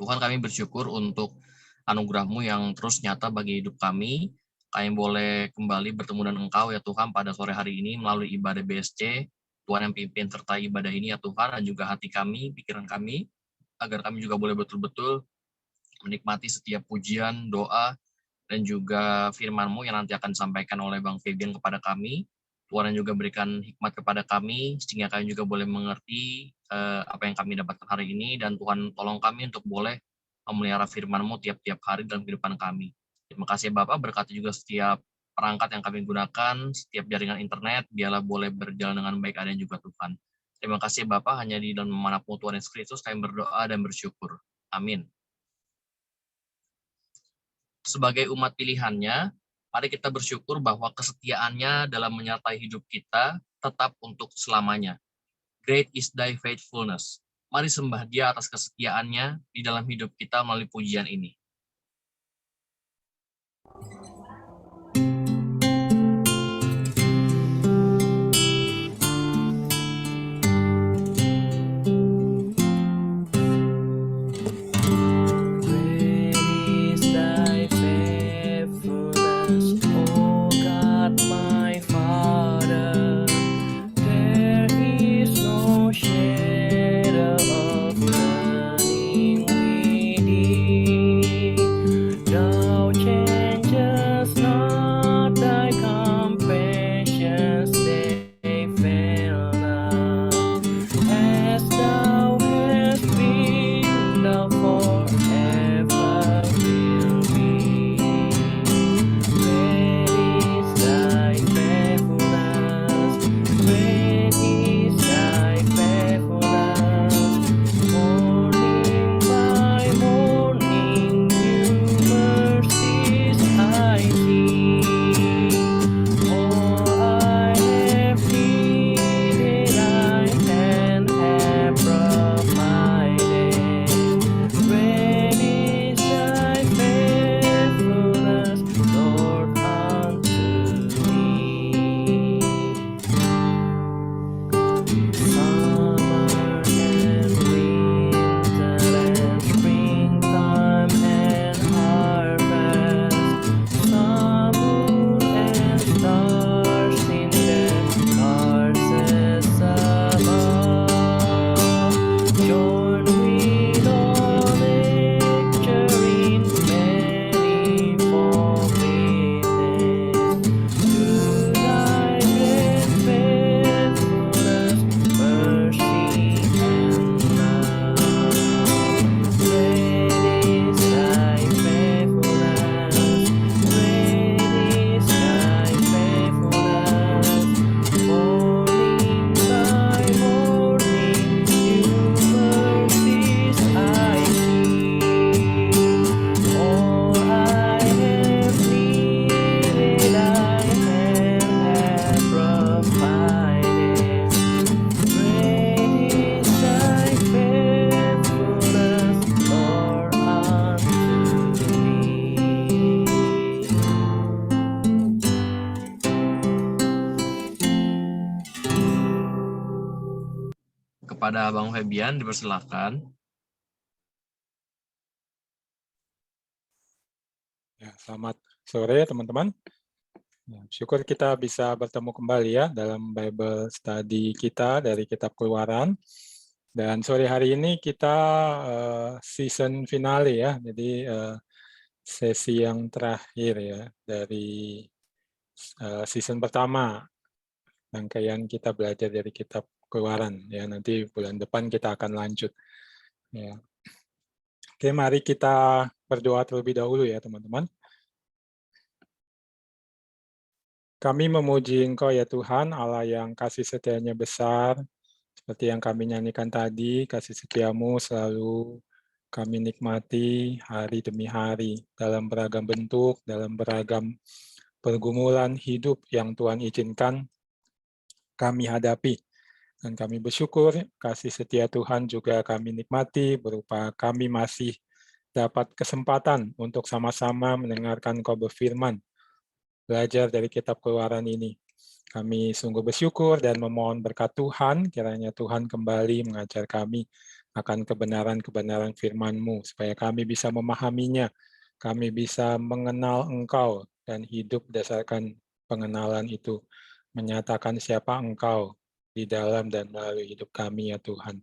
Tuhan, kami bersyukur untuk anugerah-Mu yang terus nyata bagi hidup kami. Kami boleh kembali bertemu dengan Engkau ya Tuhan pada sore hari ini melalui ibadah BSC. Tuhan yang pimpin serta ibadah ini ya Tuhan, dan juga hati kami, pikiran kami, agar kami juga boleh betul-betul menikmati setiap pujian, doa, dan juga firman-Mu yang nanti akan disampaikan oleh Bang Fabian kepada kami. Tuhan yang juga berikan hikmat kepada kami, sehingga kami juga boleh mengerti apa yang kami dapatkan hari ini, dan Tuhan tolong kami untuk boleh memelihara firman-Mu tiap-tiap hari dalam kehidupan kami. Terima kasih Bapak, berkati juga setiap perangkat yang kami gunakan, setiap jaringan internet, biarlah boleh berjalan dengan baik adanya juga Tuhan. Terima kasih Bapak, hanya di dalam manapun Tuhan Yesus Kristus kami berdoa dan bersyukur. Amin. Sebagai umat pilihannya, mari kita bersyukur bahwa kesetiaannya dalam menyertai hidup kita tetap untuk selamanya. Great is thy faithfulness. Mari sembah Dia atas kesetiaannya di dalam hidup kita melalui pujian ini. Kepada Bang Fabian, dipersilakan. Ya, selamat sore teman-teman. Ya, syukur kita bisa bertemu kembali ya dalam Bible study kita dari Kitab Keluaran. Dan sore hari ini kita season finale ya, jadi sesi yang terakhir ya dari season pertama rangkaian kita belajar dari Kitab Keluaran ya. Nanti bulan depan kita akan lanjut. Ya. Oke, mari kita berdoa terlebih dahulu ya teman-teman. Kami memuji Engkau ya Tuhan, Allah yang kasih setianya besar, seperti yang kami nyanyikan tadi, kasih setiamu selalu kami nikmati hari demi hari, dalam beragam bentuk, dalam beragam pergumulan hidup yang Tuhan izinkan kami hadapi. Dan kami bersyukur, kasih setia Tuhan juga kami nikmati, berupa kami masih dapat kesempatan untuk sama-sama mendengarkan Engkau berfirman, belajar dari Kitab Keluaran ini. Kami sungguh bersyukur dan memohon berkat Tuhan, kiranya Tuhan kembali mengajar kami akan kebenaran-kebenaran firman-Mu, supaya kami bisa memahaminya, kami bisa mengenal Engkau, dan hidup berdasarkan pengenalan itu, menyatakan siapa Engkau di dalam dan melalui hidup kami, ya Tuhan.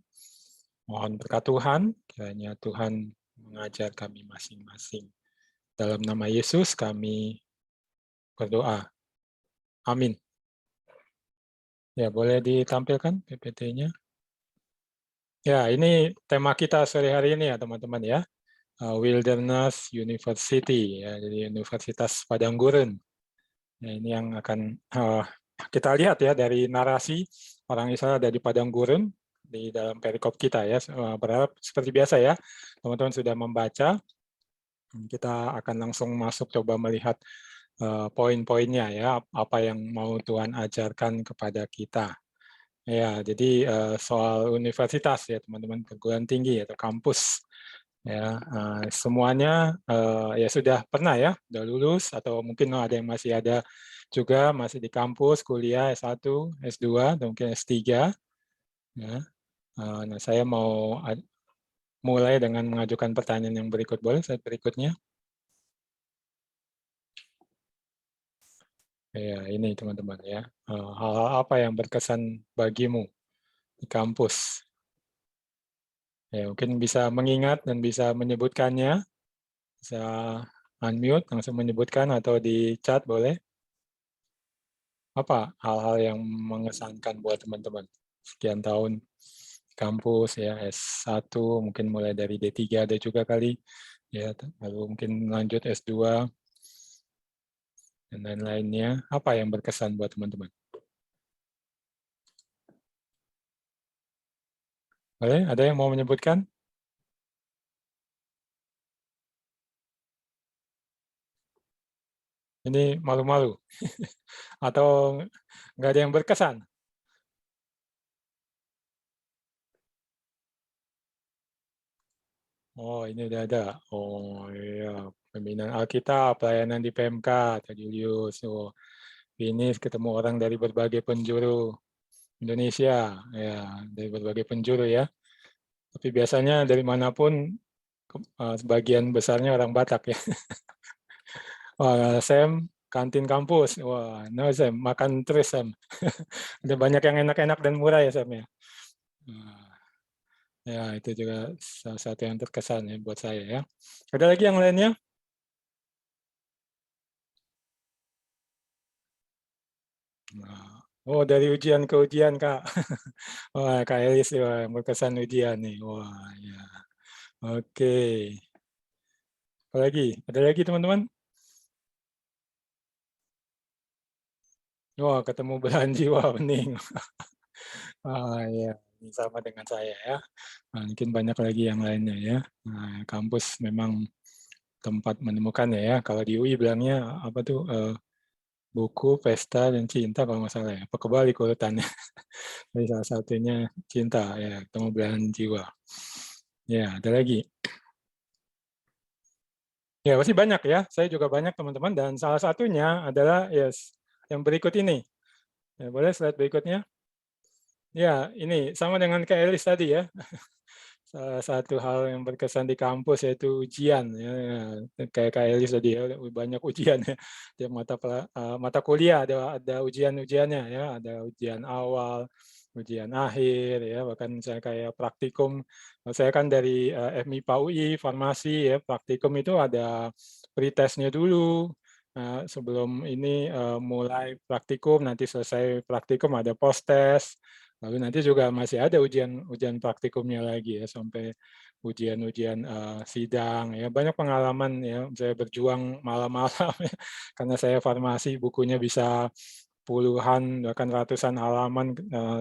Mohon berkat Tuhan, kiranya Tuhan mengajar kami masing-masing. Dalam nama Yesus kami berdoa. Amin. Ya, boleh ditampilkan PPT-nya. Ya, ini tema kita sore hari ini ya, teman-teman ya. Wilderness University, ya, jadi Universitas Padang Gurun. Ya, ini yang akan kita lihat ya dari narasi orang Israel ada di Padang Gurun di dalam perikop kita ya. Berharap seperti biasa ya, teman-teman sudah membaca. Kita akan langsung masuk coba melihat poin-poinnya ya, apa yang mau Tuhan ajarkan kepada kita. Ya, jadi soal universitas ya teman-teman, perguruan tinggi atau kampus ya, semuanya ya sudah pernah ya, sudah lulus atau mungkin ada yang masih ada juga masih di kampus kuliah S1, S2 atau mungkin S3 ya. Nah, saya mau mulai dengan mengajukan pertanyaan yang berikut. Boleh slide berikutnya? Ya, ini teman-teman ya. Hal-hal apa yang berkesan bagimu di kampus? Ya, mungkin bisa mengingat dan bisa menyebutkannya. Bisa unmute, langsung menyebutkan atau di chat boleh. Apa hal-hal yang mengesankan buat teman-teman? Sekian tahun kampus ya, S1, mungkin mulai dari D3 ada juga kali. Ya, lalu mungkin lanjut S2 dan lain-lainnya. Apa yang berkesan buat teman-teman? Boleh? Ada yang mau menyebutkan? Ini malu-malu atau nggak ada yang berkesan? Oh, ini udah ada. Oh iya, pembinaan Alkitab, pelayanan di PMK, Kak Julius. Oh, ini ketemu orang dari berbagai penjuru Indonesia, ya dari berbagai penjuru ya. Tapi biasanya dari manapun, sebagian besarnya orang Batak ya. Wah, Sam, kantin kampus. Wah, no Sam, makan terus Sam. Ada banyak yang enak-enak dan murah ya Sam ya. Nah, ya itu juga salah satu yang terkesan ya buat saya ya. Ada lagi yang lainnya? Nah, oh dari ujian ke ujian Kak. Wah Kak Elis wah, yang berkesan ujian nih. Wah ya. Oke. Apa lagi? Ada lagi teman-teman? Wah ketemu belahan jiwa bening. Ah ya, ini sama dengan saya ya. Nah, mungkin banyak lagi yang lainnya ya. Nah, kampus memang tempat menemukannya ya. Kalau di UI bilangnya apa tuh buku, pesta, dan cinta kalau nggak salah ya. Apa kebalik urutannya? Jadi salah satunya cinta ya, ketemu belahan jiwa. Ya, ada lagi. Ya, pasti banyak ya. Saya juga banyak teman-teman dan salah satunya adalah yes, yang berikut ini. Ya, boleh slide berikutnya? Ya, ini sama dengan Kak Elis tadi ya. Salah satu hal yang berkesan di kampus yaitu ujian ya. Kayak Kak Elis tadi ya, banyak ujian ya. Tiap mata kuliah ada ujian-ujiannya ya, ada ujian awal, ujian akhir ya, bahkan saya kayak praktikum. Saya kan dari FMIPA UI farmasi ya, praktikum itu ada pretestnya dulu. Nah, sebelum ini mulai praktikum, nanti selesai praktikum ada post test. Lalu nanti juga masih ada ujian praktikumnya lagi ya, sampai ujian-ujian sidang ya. Banyak pengalaman ya, saya berjuang malam-malam ya, karena saya farmasi, bukunya bisa puluhan bahkan ratusan halaman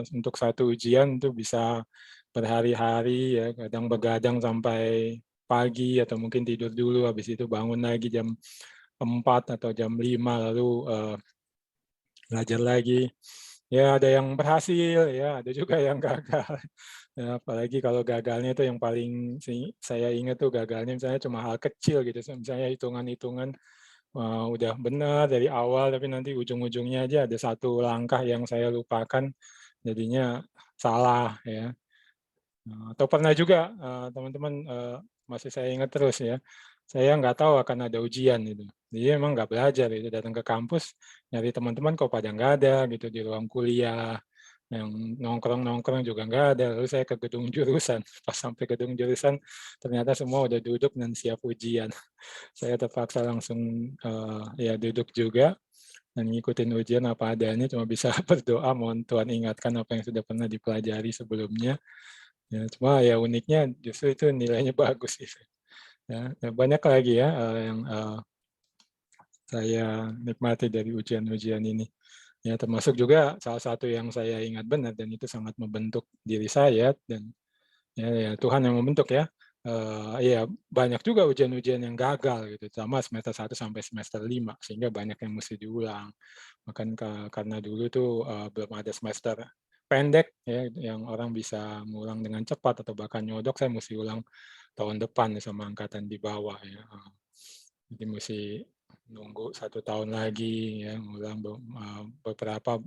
untuk satu ujian itu bisa berhari-hari ya, kadang begadang sampai pagi atau mungkin tidur dulu, habis itu bangun lagi jam 4 atau jam 5 lalu belajar lagi. Ya ada yang berhasil, ya ada juga yang gagal. Ya, apalagi kalau gagalnya itu yang paling saya ingat tuh gagalnya misalnya cuma hal kecil gitu, misalnya hitungan-hitungan udah benar dari awal, tapi nanti ujung-ujungnya aja ada satu langkah yang saya lupakan, jadinya salah ya. Atau pernah juga teman-teman masih saya ingat terus ya, saya nggak tahu akan ada ujian itu. Jadi emang nggak belajar itu, datang ke kampus nyari teman-teman kok pada nggak ada gitu di ruang kuliah, yang nongkrong-nongkrong juga nggak ada. Lalu saya ke gedung jurusan, pas sampai gedung jurusan ternyata semua udah duduk dan siap ujian. Saya terpaksa langsung ya duduk juga dan ngikutin ujian apa adanya, cuma bisa berdoa mohon Tuhan ingatkan apa yang sudah pernah dipelajari sebelumnya. Ya, cuma ya uniknya justru itu nilainya bagus gitu. Ya, banyak lagi ya yang saya nikmati dari ujian-ujian ini. Ya, termasuk juga salah satu yang saya ingat benar dan itu sangat membentuk diri saya dan ya Tuhan yang membentuk ya. Ya banyak juga ujian-ujian yang gagal gitu, sama semester 1 sampai semester 5 sehingga banyak yang mesti diulang. Bahkan karena dulu tuh belum ada semester pendek ya yang orang bisa ngulang dengan cepat atau bahkan nyodok, saya mesti ulang tahun depan nih sama angkatan di bawah ya. Jadi mesti nunggu 1 tahun lagi ya ngulang beberapa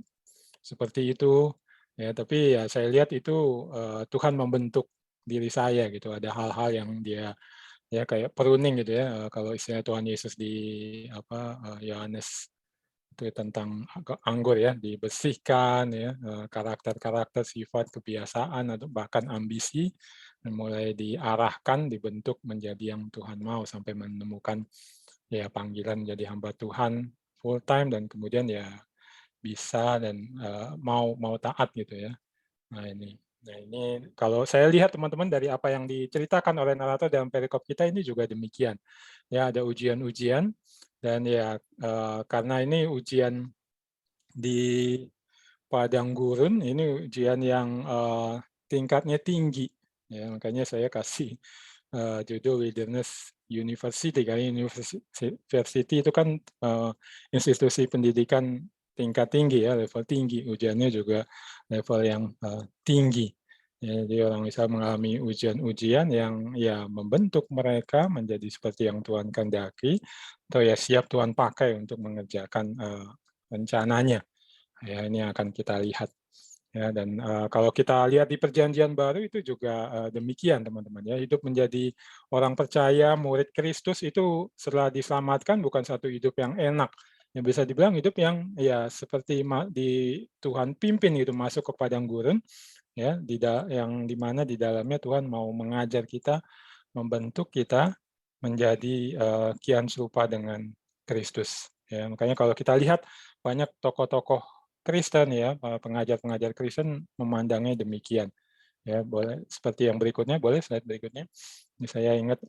seperti itu ya, tapi ya saya lihat itu Tuhan membentuk diri saya gitu, ada hal-hal yang dia ya kayak pruning gitu ya, kalau istilah Tuhan Yesus di Yohanes itu tentang anggur ya, dibersihkan ya, karakter-karakter, sifat, kebiasaan atau bahkan ambisi mulai diarahkan, dibentuk menjadi yang Tuhan mau sampai menemukan ya panggilan menjadi hamba Tuhan full time dan kemudian ya bisa dan mau taat gitu ya. Nah ini kalau saya lihat teman-teman dari apa yang diceritakan oleh narator dalam perikop kita ini juga demikian. Ya ada ujian-ujian dan ya karena ini ujian di padang gurun, ini ujian yang tingkatnya tinggi. Ya, makanya saya kasih judul Wilderness University. Karena university itu kan institusi pendidikan tingkat tinggi ya, level tinggi. Ujiannya juga level yang tinggi. Ya, jadi orang bisa mengalami ujian-ujian yang ya membentuk mereka menjadi seperti yang Tuhan kehendaki atau ya siap Tuhan pakai untuk mengerjakan rencananya. Ya, ini akan kita lihat. Ya, dan kalau kita lihat di Perjanjian Baru itu juga demikian teman-teman ya, hidup menjadi orang percaya murid Kristus itu setelah diselamatkan bukan satu hidup yang enak, yang bisa dibilang hidup yang ya seperti di Tuhan pimpin itu masuk ke padang gurun ya, yang dimana di dalamnya Tuhan mau mengajar kita, membentuk kita menjadi kian serupa dengan Kristus ya. Makanya kalau kita lihat banyak tokoh-tokoh Kristen ya, pengajar-pengajar Kristen memandangnya demikian. Ya, boleh seperti yang berikutnya, boleh slide berikutnya. Ini saya ingat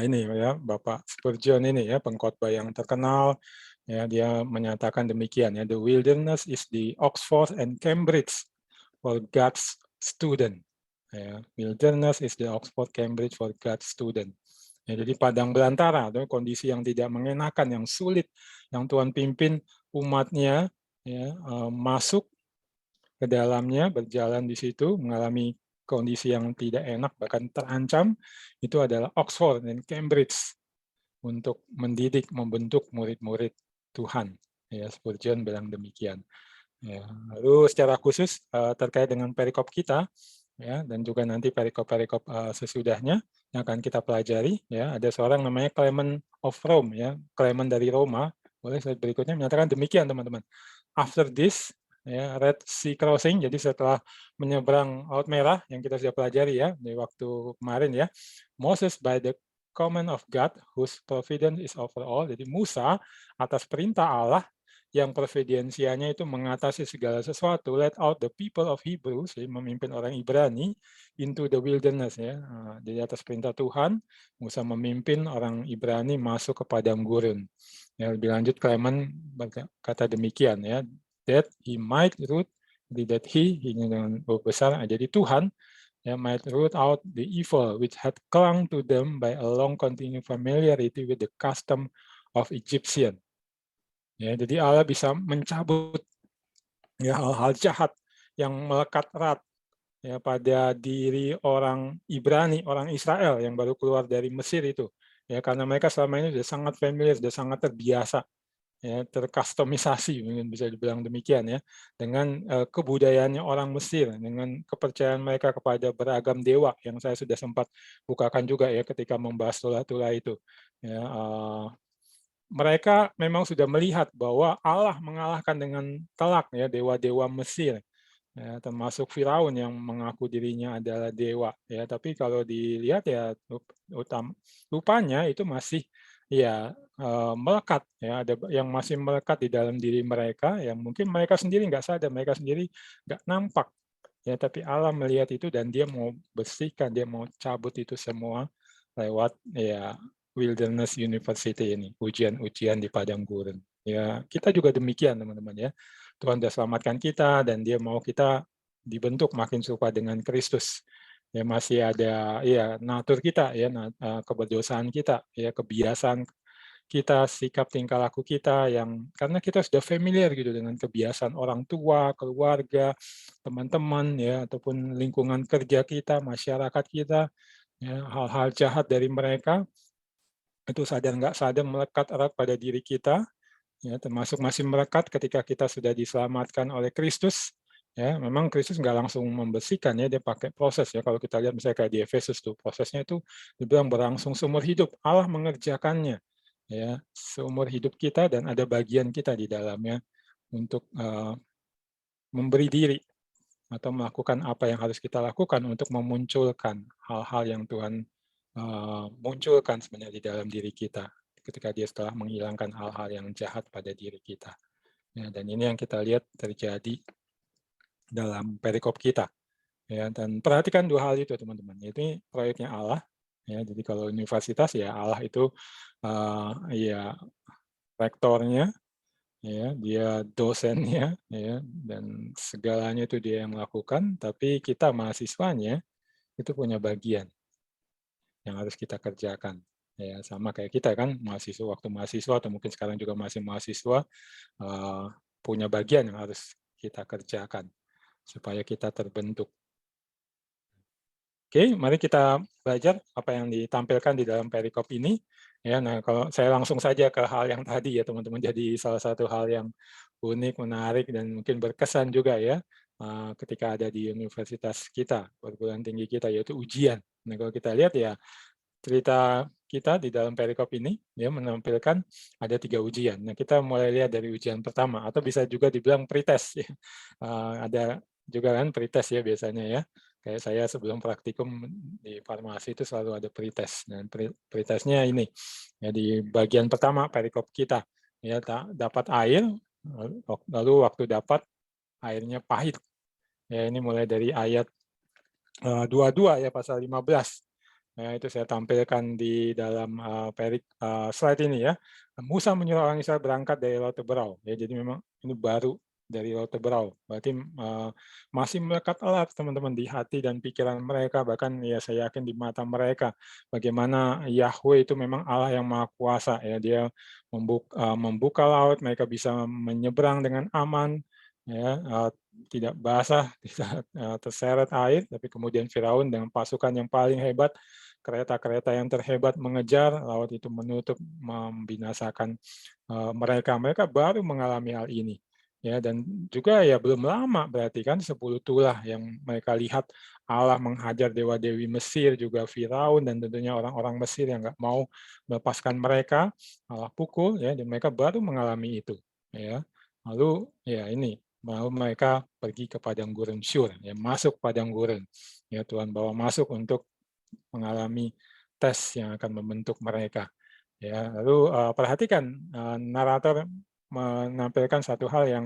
ini ya Bapak Spurgeon ini ya, pengkhotbah yang terkenal ya, dia menyatakan demikian ya, the wilderness is the Oxford and Cambridge for God's student. Ya, wilderness is the Oxford Cambridge for God's student. Ya, jadi padang belantara atau kondisi yang tidak mengenakan, yang sulit, yang Tuhan pimpin umatnya ya, masuk ke dalamnya, berjalan di situ, mengalami kondisi yang tidak enak, bahkan terancam, itu adalah Oxford dan Cambridge untuk mendidik, membentuk murid-murid Tuhan. Ya, Spurgeon bilang demikian. Ya, lalu secara khusus terkait dengan perikop kita, ya, dan juga nanti perikop-perikop sesudahnya yang akan kita pelajari, ya, ada seorang namanya Clement of Rome, ya, Clement dari Roma. Boleh slide berikutnya menyatakan demikian teman-teman. After this, ya, Red Sea Crossing, jadi setelah menyeberang Laut Merah yang kita sudah pelajari ya di waktu kemarin ya, Moses by the command of God, whose providence is over all. Jadi Musa atas perintah Allah yang providensianya itu mengatasi segala sesuatu, let out the people of Hebrews, ya, memimpin orang Ibrani into the wilderness ya. Jadi atas perintah Tuhan, Musa memimpin orang Ibrani masuk ke padang gurun. Ya, lebih lanjut Clement berkata demikian ya, that he might root, that he ini dengan huruf besar, jadi Tuhan ya, might root out the evil which had clung to them by a long continued familiarity with the custom of Egyptian. Ya, jadi Allah bisa mencabut ya hal-hal jahat yang melekat erat ya pada diri orang Ibrani, orang Israel yang baru keluar dari Mesir itu. ya karena mereka selama ini sudah sangat familiar, sudah sangat terbiasa, ya terkustomisasi mungkin bisa dibilang demikian ya, dengan kebudayaannya orang Mesir, dengan kepercayaan mereka kepada beragam dewa yang saya sudah sempat bukakan juga ya ketika membahas tula-tula itu. Ya, mereka memang sudah melihat bahwa Allah mengalahkan dengan telak ya dewa-dewa Mesir, ya, termasuk Firaun yang mengaku dirinya adalah dewa ya, tapi kalau dilihat ya rupanya itu masih ya melekat ya, ada yang masih melekat di dalam diri mereka yang mungkin mereka sendiri nggak sadar, mereka sendiri nggak nampak ya, tapi Allah melihat itu dan dia mau bersihkan, dia mau cabut itu semua lewat ya Wilderness University ini, ujian-ujian di padang gurun. Ya, kita juga demikian teman-teman ya. Tuhan sudah selamatkan kita dan dia mau kita dibentuk makin serupa dengan Kristus. Ya masih ada ya natur kita ya keberdosaan kita ya kebiasaan kita, sikap tingkah laku kita yang karena kita sudah familiar gitu dengan kebiasaan orang tua, keluarga, teman-teman ya ataupun lingkungan kerja kita, masyarakat kita ya hal-hal jahat dari mereka itu sadar nggak sadar melekat erat pada diri kita, ya termasuk masih melekat ketika kita sudah diselamatkan oleh Kristus. Ya, memang Kristus nggak langsung membersihkan ya, dia pakai proses ya. Kalau kita lihat misalnya kayak di Efesus tuh, prosesnya itu dibilang berlangsung seumur hidup. Allah mengerjakannya ya seumur hidup kita dan ada bagian kita di dalamnya untuk memberi diri atau melakukan apa yang harus kita lakukan untuk memunculkan hal-hal yang Tuhan munculkan sebenarnya di dalam diri kita ketika dia setelah menghilangkan hal-hal yang jahat pada diri kita. Ya, dan ini yang kita lihat terjadi dalam perikop kita. Ya, dan perhatikan dua hal itu teman-teman. Ini proyeknya Allah. Ya, jadi kalau universitas ya Allah itu ya rektornya, ya dia dosennya, ya dan segalanya itu dia yang melakukan. Tapi kita mahasiswanya itu punya bagian yang harus kita kerjakan. Ya, sama kayak kita kan, mahasiswa waktu mahasiswa atau mungkin sekarang juga masih mahasiswa punya bagian yang harus kita kerjakan supaya kita terbentuk. Oke, mari kita belajar apa yang ditampilkan di dalam perikop ini. Ya, nah kalau saya langsung saja ke hal yang tadi ya teman-teman, jadi salah satu hal yang unik, menarik dan mungkin berkesan juga ya ketika ada di universitas kita, perguruan tinggi kita yaitu ujian. Nah kalau kita lihat ya cerita kita di dalam perikop ini dia menampilkan ada 3 ujian. Nah kita mulai lihat dari ujian pertama atau bisa juga dibilang pretest ya. Ada juga kan pretest ya biasanya ya. Kayak saya sebelum praktikum di farmasi itu selalu ada pretest. Dan pretestnya ini ya di bagian pertama perikop kita ya dapat air lalu waktu dapat airnya pahit. Ya ini mulai dari ayat 22 ya pasal 15. Nah, itu saya tampilkan di dalam slide ini ya. Musa menyuruh orang Israel berangkat dari Laut Teberau. Ya, jadi memang ini baru dari Laut Teberau. Berarti masih melekat erat teman-teman di hati dan pikiran mereka. Bahkan ya saya yakin di mata mereka. Bagaimana Yahweh itu memang Allah yang Maha Kuasa. Ya, dia membuka laut, mereka bisa menyeberang dengan aman. Ya, tidak basah, tidak terseret air, tapi kemudian Firaun dengan pasukan yang paling hebat, kereta-kereta yang terhebat mengejar, laut itu menutup, membinasakan mereka. Mereka baru mengalami hal ini. Ya, dan juga ya belum lama berarti kan 10 tulah yang mereka lihat Allah menghajar dewa-dewi Mesir, juga Firaun dan tentunya orang-orang Mesir yang nggak mau melepaskan mereka, Allah pukul ya, dan mereka baru mengalami itu. Ya, lalu ya ini mau mereka pergi ke padang gurun Syur, ya masuk padang gurun. Ya Tuhan bawa masuk untuk mengalami tes yang akan membentuk mereka. Ya, lalu perhatikan narator menampilkan satu hal yang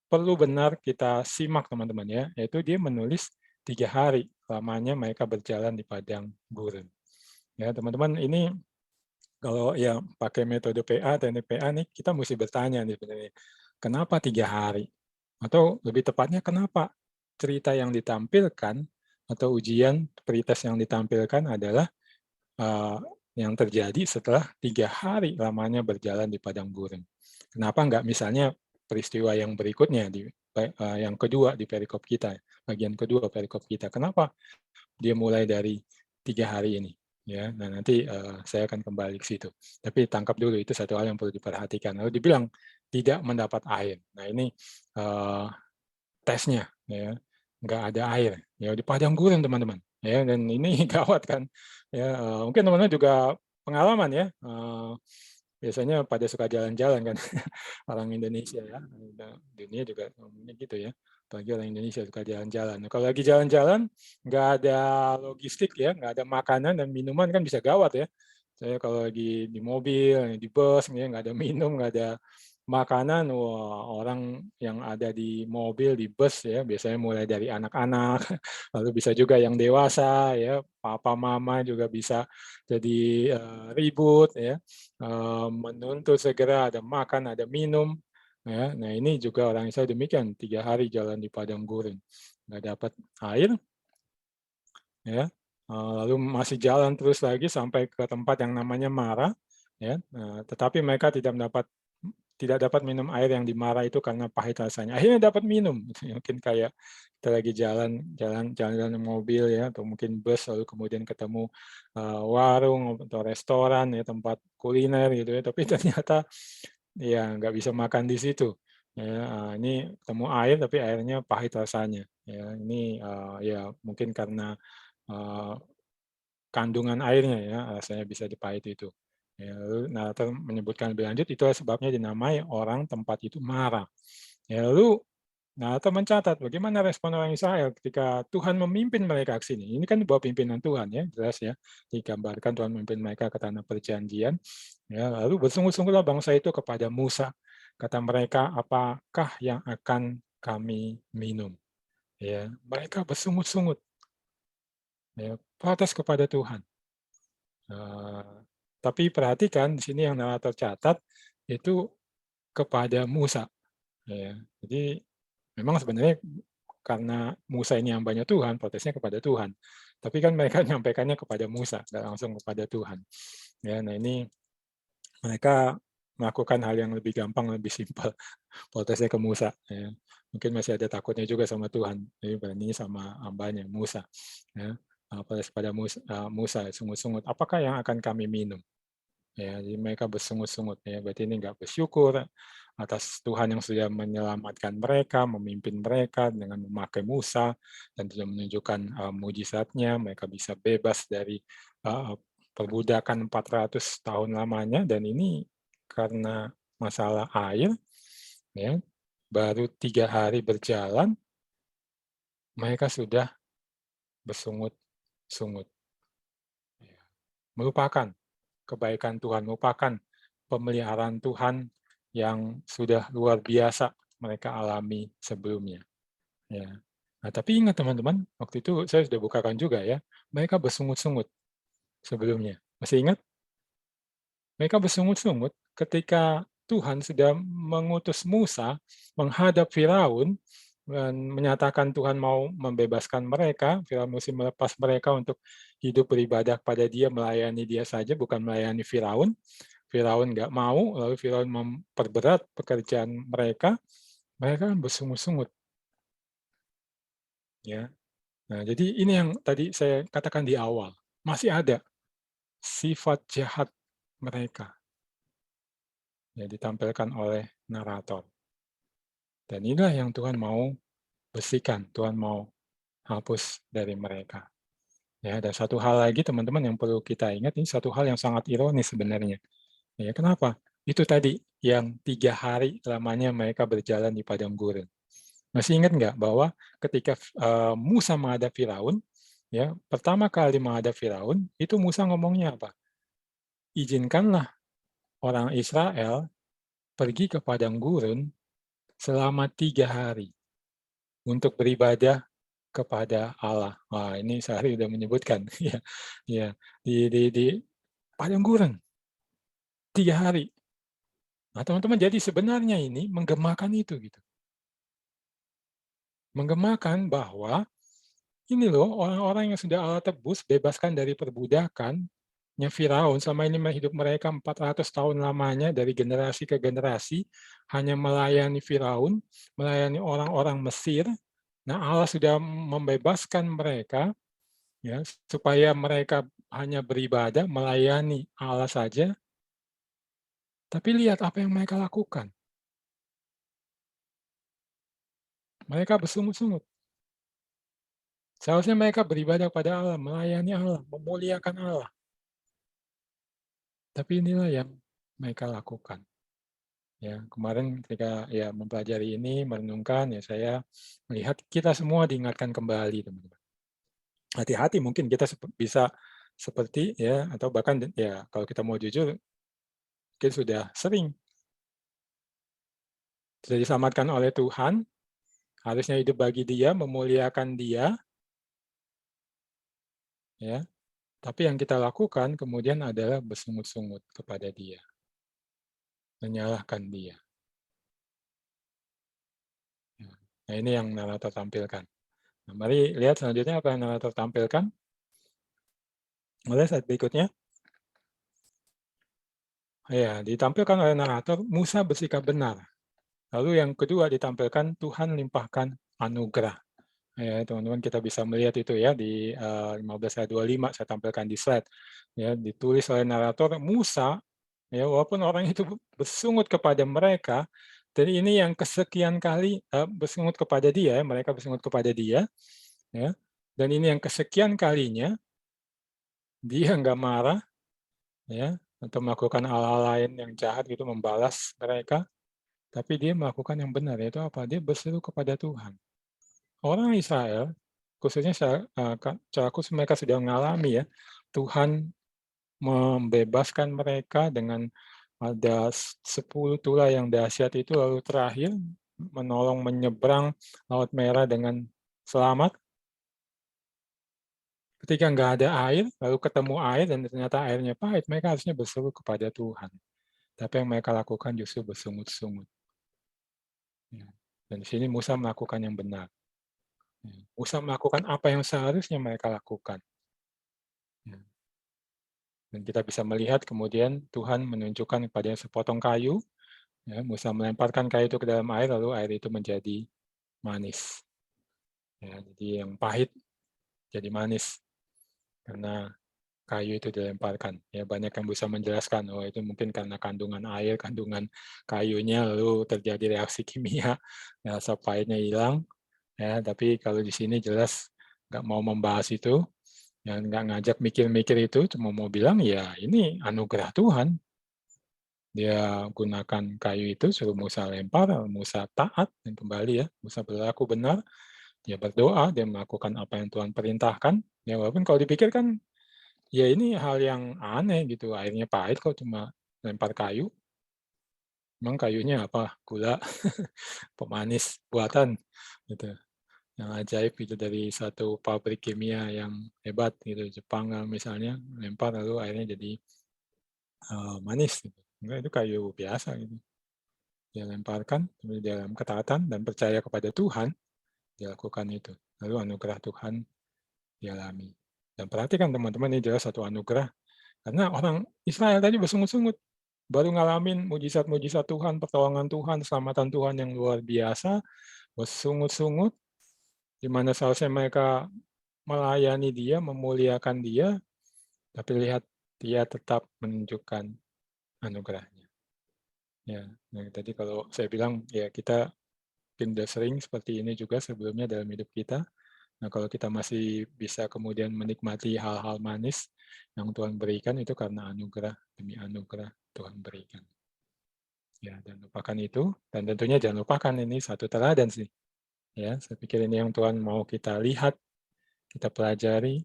perlu benar kita simak teman-teman ya, yaitu dia menulis 3 hari lamanya mereka berjalan di padang gurun. Ya teman-teman ini kalau ya pakai metode PA, teknik PA nih kita mesti bertanya nih sebenarnya, kenapa 3 hari? Atau lebih tepatnya kenapa cerita yang ditampilkan atau ujian pretest yang ditampilkan adalah yang terjadi setelah 3 hari lamanya berjalan di padang gurun. Kenapa enggak misalnya peristiwa yang berikutnya yang kedua di perikop kita, bagian kedua perikop kita. Kenapa dia mulai dari 3 hari ini? Ya, nah nanti saya akan kembali ke situ. Tapi tangkap dulu, itu satu hal yang perlu diperhatikan. Lalu dibilang tidak mendapat air. Nah ini tesnya, ya, nggak ada air. Ya di padang gurun teman-teman. Ya, dan ini gawat kan. Ya, mungkin teman-teman juga pengalaman ya. Biasanya pada suka jalan-jalan kan orang Indonesia ya. Dunia juga umumnya gitu ya. Apalagi orang Indonesia suka jalan-jalan. Nah, kalau lagi jalan-jalan nggak ada logistik ya, nggak ada makanan dan minuman kan bisa gawat ya. Saya kalau lagi di mobil, di bus, ya, nggak ada minum, nggak ada makanan, wah, orang yang ada di mobil, di bus ya, biasanya mulai dari anak-anak, lalu bisa juga yang dewasa ya, papa mama juga bisa jadi ribut ya, menuntut segera ada makan, ada minum. Ya, nah ini juga orang Israel demikian, 3 hari jalan di padang gurun, nggak dapat air, ya, lalu masih jalan terus lagi sampai ke tempat yang namanya Mara, ya, tetapi mereka tidak dapat minum air yang di Mara itu karena pahit rasanya. Akhirnya dapat minum, mungkin kayak kita lagi jalan-jalan mobil ya, atau mungkin bus, lalu kemudian ketemu warung atau restoran ya, tempat kuliner gitu ya, tapi ternyata ya nggak bisa makan di situ. Ya, ini ketemu air tapi airnya pahit rasanya. Ya, ini ya mungkin karena kandungan airnya ya, rasanya bisa dipahit itu. Ya, lalu narator menyebutkan lebih lanjut, itu sebabnya dinamai orang tempat itu marah. Ya, lalu narator mencatat bagaimana respon orang Israel ketika Tuhan memimpin mereka ke sini. Ini kan di bawah pimpinan Tuhan ya, jelas ya. Digambarkan Tuhan memimpin mereka ke tanah perjanjian. Ya, lalu bersungguh-sungguhlah bangsa itu kepada Musa. Kata mereka, apakah yang akan kami minum? Ya, mereka bersungut-sungut, ya, protes kepada Tuhan. Tapi perhatikan di sini yang narator catat itu kepada Musa. Ya. Jadi memang sebenarnya karena Musa ini hambanya Tuhan, protesnya kepada Tuhan. Tapi kan mereka menyampaikannya kepada Musa, nggak langsung kepada Tuhan. Ya, nah ini mereka melakukan hal yang lebih gampang, lebih simpel, protesnya ke Musa. Ya. Mungkin masih ada takutnya juga sama Tuhan, jadi berani sama hambanya Musa. Ya. Protes pada Musa, sungut-sungut, apakah yang akan kami minum? Ya, jadi mereka bersungut-sungut ya, berarti ini nggak bersyukur atas Tuhan yang sudah menyelamatkan mereka, memimpin mereka dengan memakai Musa dan sudah menunjukkan mujizatnya, mereka bisa bebas dari perbudakan 400 tahun lamanya, dan ini karena masalah air, ya, baru 3 hari berjalan, mereka sudah bersungut-sungut. Ya. Melupakan kebaikan Tuhan, merupakan pemeliharaan Tuhan yang sudah luar biasa mereka alami sebelumnya. Ya. Nah, tapi ingat teman-teman, waktu itu saya sudah bukakan juga ya, mereka bersungut-sungut sebelumnya. Masih ingat? Mereka bersungut-sungut ketika Tuhan sudah mengutus Musa menghadap Firaun dan menyatakan Tuhan mau membebaskan mereka, Firaun mesti melepas mereka untuk hidup beribadah pada Dia, melayani Dia saja, bukan melayani Firaun. Firaun nggak mau, lalu Firaun memperberat pekerjaan mereka, mereka kan bersungut-sungut. Ya. Nah, jadi ini yang tadi saya katakan di awal, masih ada sifat jahat mereka yang ditampilkan oleh narator. Dan inilah yang Tuhan mau bersihkan, Tuhan mau hapus dari mereka. Ya, dan satu hal lagi teman-teman yang perlu kita ingat, ini satu hal yang sangat ironis sebenarnya. Ya, kenapa? Itu tadi yang 3 hari lamanya mereka berjalan di padang gurun. Masih ingat nggak bahwa ketika Musa menghadap Firaun, ya pertama kali menghadap Firaun, itu Musa ngomongnya apa? Izinkanlah orang Israel pergi ke padang gurun selama 3 hari untuk beribadah kepada Allah. Wah, ini Sahri sudah menyebutkan, ya, ya, di padang gurun 3 hari. Nah, teman-teman, jadi sebenarnya ini menggemakan itu, gitu, menggemakan bahwa ini loh orang-orang yang sudah Allah tebus, bebaskan dari perbudakannya Firaun, selama ini hidup mereka 400 tahun lamanya dari generasi ke generasi, hanya melayani Firaun, melayani orang-orang Mesir. Nah, Allah sudah membebaskan mereka, ya, supaya mereka hanya beribadah, melayani Allah saja, tapi lihat apa yang mereka lakukan. Mereka bersungut-sungut. Seharusnya mereka beribadah pada Allah, melayani Allah, memuliakan Allah. Tapi inilah yang mereka lakukan. Ya, kemarin ketika ya mempelajari ini, merenungkan, ya saya melihat kita semua diingatkan kembali, teman-teman. Hati-hati, mungkin kita bisa seperti ya, atau bahkan ya kalau kita mau jujur, mungkin sudah sering sudah diselamatkan oleh Tuhan, harusnya hidup bagi Dia, memuliakan Dia, ya. Tapi yang kita lakukan kemudian adalah bersungut-sungut kepada Dia, menyalahkan Dia. Ya. Nah, ini yang narator tampilkan. Nah, mari lihat selanjutnya apa yang narator tampilkan. Boleh slide berikutnya. Ya, ditampilkan oleh narator, Musa bersikap benar. Lalu yang kedua ditampilkan, Tuhan limpahkan anugerah. Ya, teman-teman kita bisa melihat itu ya di 15 ayat 25 saya tampilkan di slide. Ya, ditulis oleh narator, Musa, ya walaupun orang itu bersungut kepada mereka, dan ini yang kesekian kali bersungut kepada dia, mereka bersungut kepada dia, ya, dan ini yang kesekian kalinya dia nggak marah, ya, atau melakukan hal-hal lain yang jahat gitu, membalas mereka, tapi dia melakukan yang benar, yaitu apa? Dia berseru kepada Tuhan. Orang Israel, khususnya secara khusus mereka sudah mengalami ya, Tuhan membebaskan mereka dengan ada 10 tulah yang dahsyat itu, lalu terakhir menolong menyeberang Laut Merah dengan selamat. Ketika nggak ada air, lalu ketemu air dan ternyata airnya pahit, mereka harusnya berseru kepada Tuhan. Tapi yang mereka lakukan justru bersungut-sungut. Ya. Dan di sini Musa melakukan yang benar. Ya. Musa melakukan apa yang seharusnya mereka lakukan. Ya. Dan kita bisa melihat kemudian Tuhan menunjukkan kepada sepotong kayu, ya, Musa melemparkan kayu itu ke dalam air, lalu air itu menjadi manis. Ya, jadi yang pahit jadi manis karena kayu itu dilemparkan. Ya, banyak yang bisa menjelaskan, oh itu mungkin karena kandungan air, kandungan kayunya, lalu terjadi reaksi kimia, ya, rasa pahitnya hilang. Ya, tapi kalau di sini jelas nggak mau membahas itu, ya, nggak ngajak mikir-mikir itu, cuma mau bilang ya ini anugerah Tuhan. Dia gunakan kayu itu, suruh Musa lempar, Musa taat dan kembali ya, Musa berlaku benar, dia berdoa, dia melakukan apa yang Tuhan perintahkan. Ya walaupun kalau dipikir kan, ya ini hal yang aneh gitu, airnya pahit kok cuma lempar kayu. Memang kayunya apa? Gula, pemanis buatan gitu. Yang ajaib itu dari satu pabrik kimia yang hebat gitu, Jepang misalnya, lempar lalu airnya jadi manis gitu. Enggak, itu kayu biasa gitu. Dia lemparkan dalam ketaatan dan percaya kepada Tuhan, dia lakukan itu. Lalu anugerah Tuhan dialami. Dan perhatikan teman-teman, ini jelas satu anugerah. Karena orang Israel tadi bersungut-sungut, baru ngalamin mujizat-mujizat Tuhan, pertolongan Tuhan, keselamatan Tuhan yang luar biasa, bersungut-sungut, di mana seharusnya mereka melayani dia, memuliakan dia, tapi lihat dia tetap menunjukkan anugerahnya. Ya, nah, tadi kalau saya bilang ya kita mungkin sudah sering seperti ini juga sebelumnya dalam hidup kita. Nah, kalau kita masih bisa kemudian menikmati hal-hal manis yang Tuhan berikan itu karena anugerah demi anugerah Tuhan berikan. Ya, dan lupakan itu, dan tentunya jangan lupakan ini satu teladan sih. Ya, saya pikir ini yang Tuhan mau kita lihat, kita pelajari,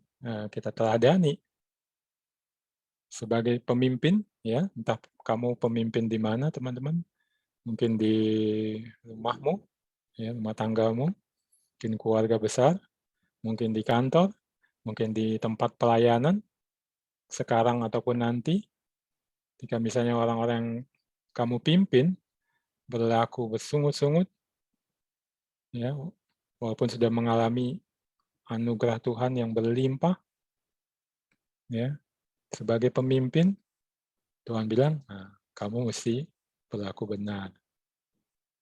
kita teladani sebagai pemimpin. Ya, entah kamu pemimpin di mana, teman-teman. Mungkin di rumahmu, ya, rumah tanggamu, mungkin keluarga besar, mungkin di kantor, mungkin di tempat pelayanan, sekarang ataupun nanti, jika misalnya orang-orang yang kamu pimpin berlaku bersungut-sungut, ya, walaupun sudah mengalami anugerah Tuhan yang berlimpah, ya, sebagai pemimpin, Tuhan bilang, nah, kamu mesti berlaku benar.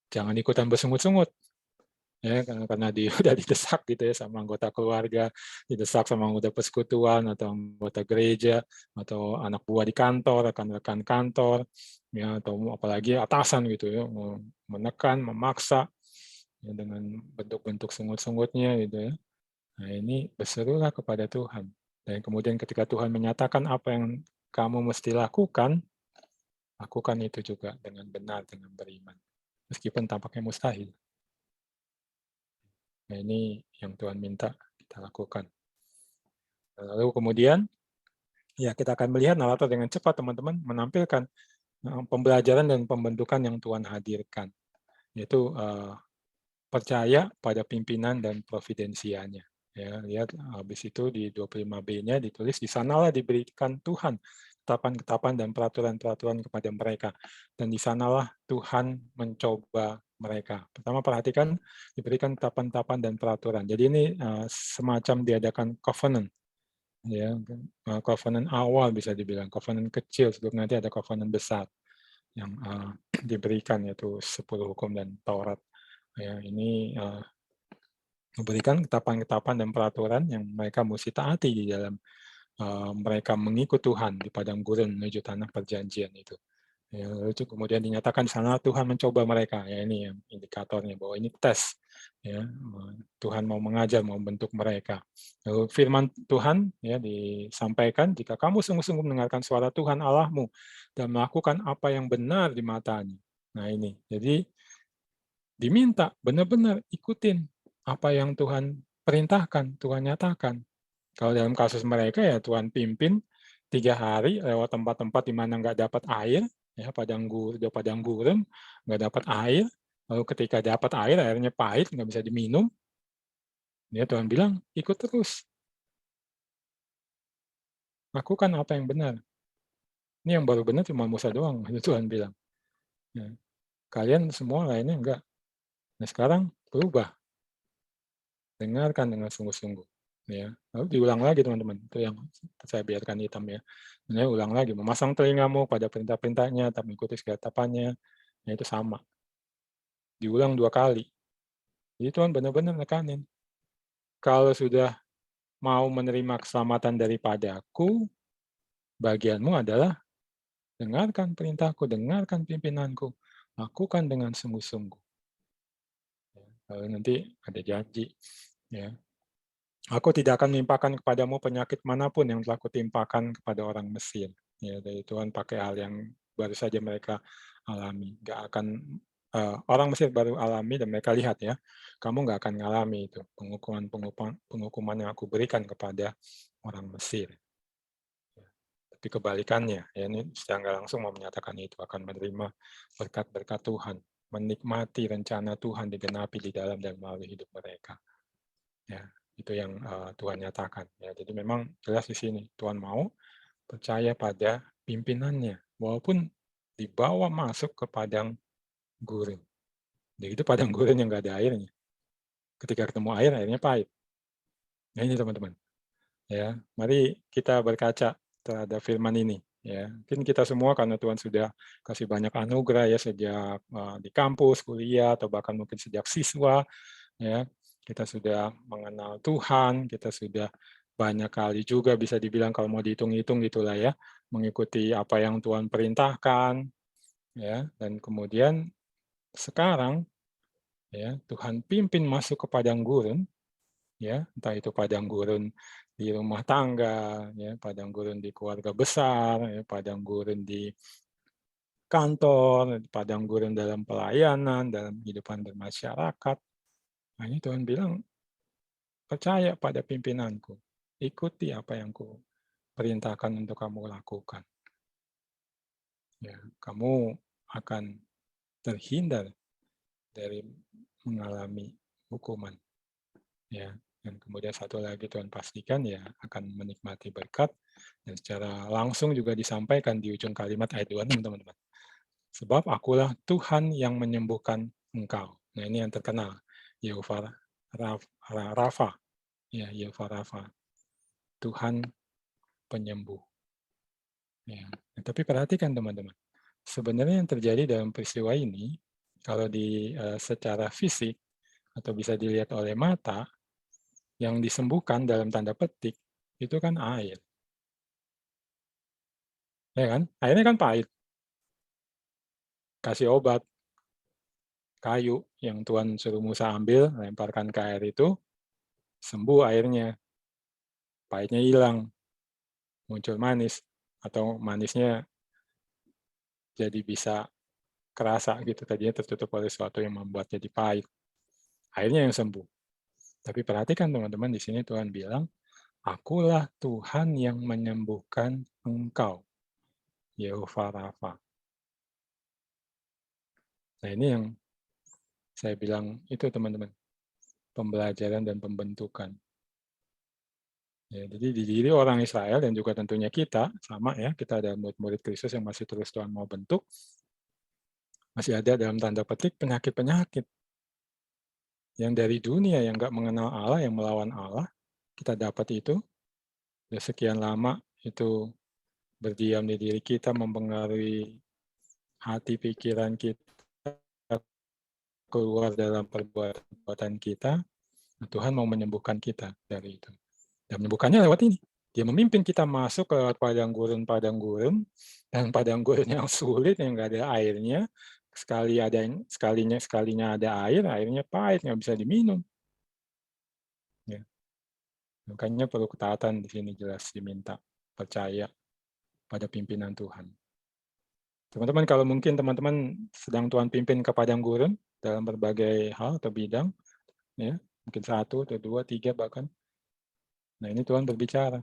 Jangan ikutan bersungut-sungut. ya karena udah didesak gitu ya sama anggota keluarga, didesak sama anggota persekutuan atau anggota gereja atau anak buah di kantor, rekan-rekan kantor, ya atau apalagi atasan gitu ya, menekan, memaksa ya, dengan bentuk-bentuk sungut-sungutnya gitu ya. Nah ini berserulah kepada Tuhan. Dan kemudian ketika Tuhan menyatakan apa yang kamu mesti lakukan itu juga dengan benar, dengan beriman. Meskipun tampaknya mustahil. Nah ini yang Tuhan minta kita lakukan. Lalu kemudian, ya kita akan melihat narator dengan cepat teman-teman menampilkan pembelajaran dan pembentukan yang Tuhan hadirkan. Yaitu percaya pada pimpinan dan providensianya. Ya, lihat habis itu di 25b-nya ditulis di sanalah diberikan Tuhan ketetapan-ketetapan dan peraturan-peraturan kepada mereka, dan di sanalah Tuhan mencoba mereka. Pertama perhatikan diberikan ketetapan-ketetapan dan peraturan. Jadi ini semacam diadakan covenant, ya, covenant awal bisa dibilang, covenant kecil sebelum nanti ada covenant besar yang diberikan, yaitu 10 hukum dan Taurat. Ya, ini memberikan ketetapan-ketetapan dan peraturan yang mereka mesti taati di dalam mereka mengikut Tuhan di padang gurun menuju tanah perjanjian itu. Ya, lalu kemudian dinyatakan di sana Tuhan mencoba mereka. Ya ini yang indikatornya bahwa ini tes. Ya, Tuhan mau mengajar, mau membentuk mereka. Lalu firman Tuhan ya disampaikan, jika kamu sungguh-sungguh mendengarkan suara Tuhan Allahmu dan melakukan apa yang benar di matanya. Nah ini, jadi diminta benar-benar ikutin apa yang Tuhan perintahkan, Tuhan nyatakan. Kalau dalam kasus mereka ya Tuhan pimpin 3 hari lewat tempat-tempat di mana nggak dapat air, ya padang gurun, nggak dapat air. Lalu ketika dapat air, airnya pahit, nggak bisa diminum. Ya Tuhan bilang, ikut terus, lakukan apa yang benar. Ini yang baru benar cuma Musa doang, itu Tuhan bilang. Ya, kalian semua lainnya enggak. Nah sekarang berubah, dengarkan dengan sungguh-sungguh. Ya, lalu diulang lagi teman-teman, itu yang saya biarkan hitam ya. Nah, ulang lagi, memasang telingamu pada perintah-perintahnya, tak mengikuti segala tapannya, nah itu sama. Diulang 2 kali. Jadi Tuhan benar-benar nekanin. Kalau sudah mau menerima keselamatan daripadaku, bagianmu adalah dengarkan perintahku, dengarkan pimpinanku, lakukan dengan sungguh-sungguh. Lalu nanti ada janji, ya. Aku tidak akan menimpakan kepadamu penyakit manapun yang telah kutimpakan kepada orang Mesir. Ya, dari Tuhan pakai hal yang baru saja mereka alami. Nggak akan orang Mesir baru alami dan mereka lihat ya, kamu nggak akan ngalami itu penghukuman yang aku berikan kepada orang Mesir. Ya, tapi kebalikannya, ya ini secara nggak langsung mau menyatakan itu akan menerima berkat-berkat Tuhan, menikmati rencana Tuhan digenapi di dalam dan melalui hidup mereka. Ya, itu yang Tuhan nyatakan. Ya, jadi memang jelas di sini Tuhan mau percaya pada pimpinannya, walaupun dibawa masuk ke padang gurun. Jadi itu padang gurun yang nggak ada airnya. Ketika ketemu air, airnya pahit. Nah ini teman-teman. Ya, mari kita berkaca terhadap firman ini. Ya, mungkin kita semua karena Tuhan sudah kasih banyak anugerah ya sejak di kampus, kuliah, atau bahkan mungkin sejak siswa, ya kita sudah mengenal Tuhan, kita sudah banyak kali juga bisa dibilang kalau mau dihitung-hitung gitulah ya, mengikuti apa yang Tuhan perintahkan, ya, dan kemudian sekarang ya Tuhan pimpin masuk ke padang gurun, ya, entah itu padang gurun di rumah tangga, ya, padang gurun di keluarga besar, ya, padang gurun di kantor, padang gurun dalam pelayanan, dalam kehidupan bermasyarakat. Nah, ini Tuhan bilang, percaya pada pimpinanku, ikuti apa yang ku perintahkan untuk kamu lakukan. Ya, kamu akan terhindar dari mengalami hukuman. Ya, dan kemudian satu lagi Tuhan pastikan ya akan menikmati berkat dan secara langsung juga disampaikan di ujung kalimat ayat 2 teman-teman. Sebab akulah Tuhan yang menyembuhkan engkau. Nah ini yang terkenal, Yehova Rafa. Ya, Yehova Rafa. Tuhan penyembuh. Ya. Nah, tapi perhatikan teman-teman, sebenarnya yang terjadi dalam peristiwa ini, kalau di secara fisik, atau bisa dilihat oleh mata, yang disembuhkan dalam tanda petik, itu kan air. Ya kan? Airnya kan pahit. Kasih obat, kayu yang Tuhan suruh Musa ambil, lemparkan ke air itu, sembuh airnya. Pahitnya hilang, muncul manis. Atau manisnya jadi bisa kerasa gitu, tadinya tertutup oleh sesuatu yang membuat jadi pahit. Airnya yang sembuh. Tapi perhatikan teman-teman, di sini Tuhan bilang, Akulah Tuhan yang menyembuhkan engkau, Yehova Rafa. Nah ini yang saya bilang itu teman-teman, pembelajaran dan pembentukan. Ya, jadi di diri orang Israel dan juga tentunya kita, sama ya, kita ada murid-murid Kristus yang masih terus Tuhan mau bentuk, masih ada dalam tanda petik penyakit-penyakit yang dari dunia yang nggak mengenal Allah, yang melawan Allah, kita dapat itu, udah sekian lama itu berdiam di diri kita, mempengaruhi hati pikiran kita, keluar dalam perbuatan kita, Tuhan mau menyembuhkan kita dari itu. Dan menyembuhkannya lewat ini. Dia memimpin kita masuk ke padang gurun, dan padang gurun yang sulit, yang nggak ada airnya. Sekalinya ada air, airnya pahit, nggak bisa diminum. Ya. Makanya perlu ketaatan di sini jelas diminta. Percaya pada pimpinan Tuhan. Teman-teman, kalau mungkin teman-teman sedang Tuhan pimpin ke padang gurun dalam berbagai hal atau bidang, ya mungkin 1 atau 2, 3 bahkan. Nah ini Tuhan berbicara,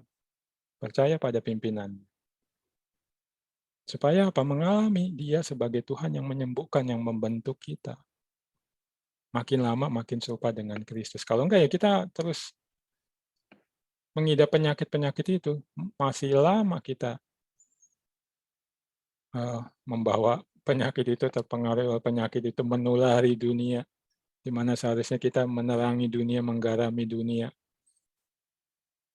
percaya pada pimpinan. Supaya apa? Mengalami dia sebagai Tuhan yang menyembuhkan, yang membentuk kita. Makin lama makin serupa dengan Kristus. Kalau enggak ya kita terus mengidap penyakit-penyakit itu. Masih lama kita membawa penyakit itu, terpengaruh oleh penyakit itu, menulari dunia. Di mana seharusnya kita menerangi dunia, menggarami dunia.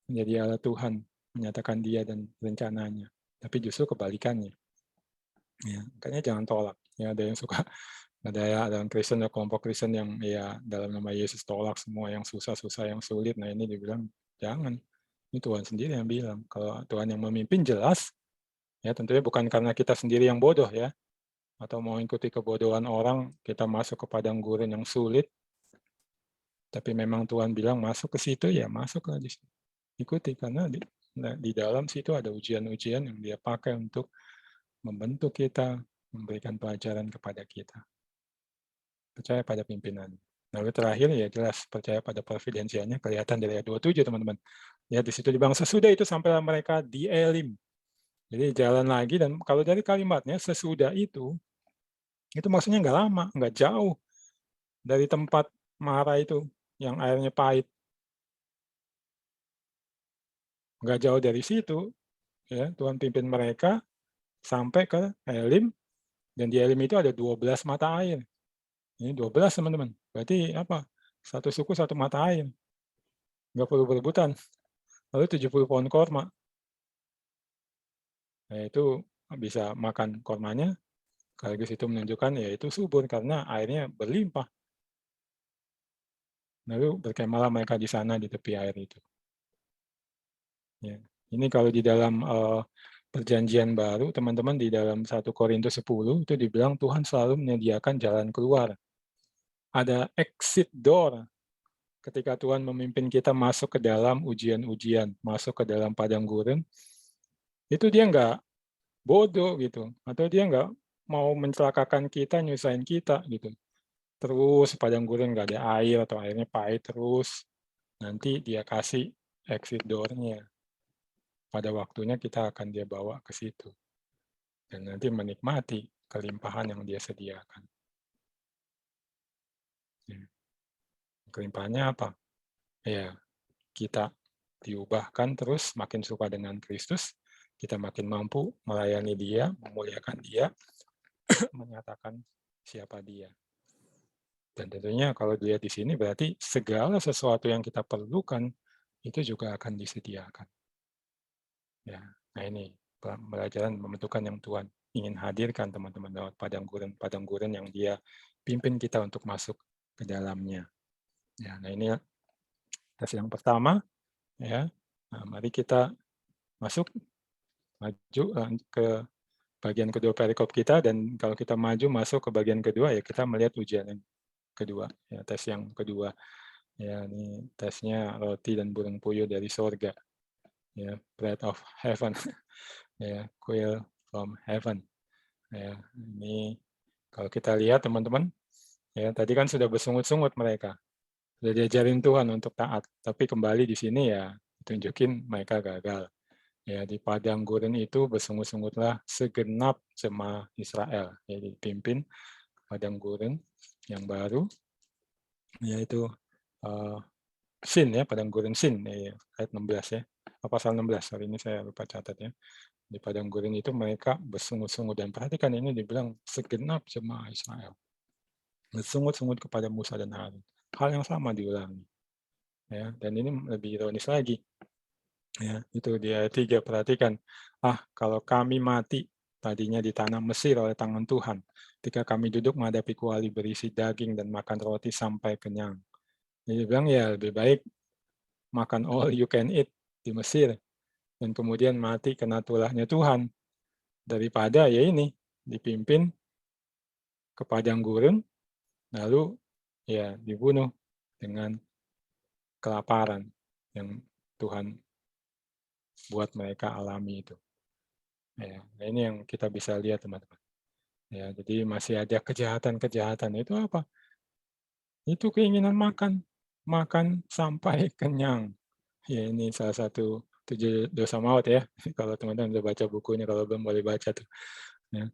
Menjadi Allah Tuhan, menyatakan dia dan rencananya. Tapi justru kebalikannya. Ya, makanya jangan tolak. Ya, ada yang suka, ada dalam Kristen, ada kelompok Kristen yang ya dalam nama Yesus tolak semua yang susah-susah, yang sulit. Nah ini dibilang jangan. Ini Tuhan sendiri yang bilang. Kalau Tuhan yang memimpin jelas, ya tentunya bukan karena kita sendiri yang bodoh ya, atau mau ikuti kebodohan orang, kita masuk ke padang gurun yang sulit. Tapi memang Tuhan bilang masuk ke situ, ya masuklah di situ. Ikuti, karena di dalam situ ada ujian-ujian yang dia pakai untuk membentuk kita, memberikan pelajaran kepada kita. Percaya pada pimpinan. Lalu terakhir ya jelas percaya pada providensianya, kelihatan dari ayat 27 teman-teman. Ya di situ dibilang sesudah itu sampailah mereka di Elim. Jadi jalan lagi, dan kalau dari kalimatnya sesudah itu maksudnya nggak lama, nggak jauh dari tempat Mara itu yang airnya pahit. Nggak jauh dari situ, ya Tuhan pimpin mereka sampai ke Elim, dan di Elim itu ada 12 mata air. Ini 12 teman-teman. Berarti apa? Satu suku, satu mata air. Nggak perlu berebutan. Lalu 70 pohon korma. Nah, itu bisa makan kormanya, sekaligus itu menunjukkan ya itu subur karena airnya berlimpah. Lalu berkemahlah mereka di sana di tepi air itu. Ya. Ini kalau di dalam perjanjian baru, teman-teman, di dalam 1 Korintus 10 itu dibilang Tuhan selalu menyediakan jalan keluar. Ada exit door ketika Tuhan memimpin kita masuk ke dalam ujian-ujian, masuk ke dalam padang gurun, itu dia nggak bodoh gitu, atau dia nggak mau mencelakakan kita, nyusahin kita gitu. Terus padang gurun nggak ada air atau airnya pahit terus, nanti dia kasih exit door-nya. Pada waktunya kita akan dia bawa ke situ. Dan nanti menikmati kelimpahan yang dia sediakan. Kelimpahannya apa? Ya, kita diubahkan terus makin serupa dengan Kristus, kita makin mampu melayani dia, memuliakan dia, menyatakan siapa dia. Dan tentunya kalau dilihat di sini berarti segala sesuatu yang kita perlukan itu juga akan disediakan. Ya, nah ini pelajaran pembentukan yang Tuhan ingin hadirkan teman-teman lewat padang gurun yang dia pimpin kita untuk masuk ke dalamnya. Ya, nah ini tes yang pertama, ya. Nah, mari kita masuk maju ke bagian kedua perikop kita, dan kalau kita maju masuk ke bagian kedua, ya kita melihat ujian yang kedua, ya tes yang kedua. Ya, ini tesnya roti dan burung puyuh dari sorga. Ya, bread of heaven. Ya, quail from heaven. Ya, ini kalau kita lihat teman-teman, ya tadi kan sudah bersungut-sungut mereka. Sudah diajarin Tuhan untuk taat, tapi kembali di sini ya tunjukin mereka gagal. Ya, di padang gurun itu bersungut-sungutlah segenap jemaah Israel, ya dipimpin padang gurun yang baru, yaitu Sin, ya, padang gurun Sin, ya, ayat 16 ya, pasal 16, hari ini saya lupa catat ya. Di padang gurun itu mereka bersungut-sungut, dan perhatikan ini dibilang segenap jemaah Israel bersungut-sungut kepada Musa dan Harun. Hal yang sama diulangi. Ya, dan ini lebih ironis lagi. Ya, itu di ayat 3, perhatikan. Kalau kami mati tadinya di tanah Mesir oleh tangan Tuhan, ketika kami duduk menghadapi kuali berisi daging dan makan roti sampai kenyang. Jadi bilang ya lebih baik makan all you can eat di Mesir dan kemudian mati kena tulahnya Tuhan daripada ya ini dipimpin ke padang gurun lalu ya dibunuh dengan kelaparan yang Tuhan buat mereka alami itu. Ya, nah ini yang kita bisa lihat teman-teman. Ya, jadi masih ada kejahatan-kejahatan itu apa? Itu keinginan makan, makan sampai kenyang. Ya ini salah satu 7 dosa maut ya. Kalau teman-teman udah baca bukunya, kalau belum boleh baca tuh. Ya.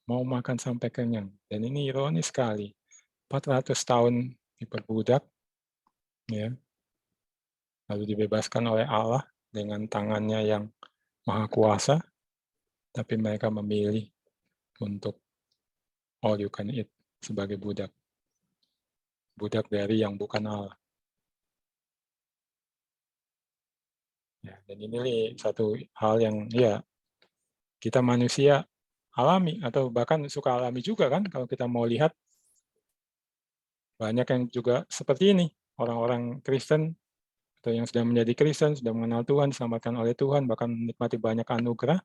Mau makan sampai kenyang. Dan ini ironis sekali. 400 tahun diperbudak, ya, lalu dibebaskan oleh Allah dengan tangannya yang maha kuasa, tapi mereka memilih untuk all you can eat sebagai budak. Budak dari yang bukan Allah. Ya, dan ini satu hal yang ya kita manusia alami atau bahkan suka alami juga kan kalau kita mau lihat banyak yang juga seperti ini, orang-orang Kristen atau yang sudah menjadi Kristen, sudah mengenal Tuhan, diselamatkan oleh Tuhan, bahkan menikmati banyak anugerah.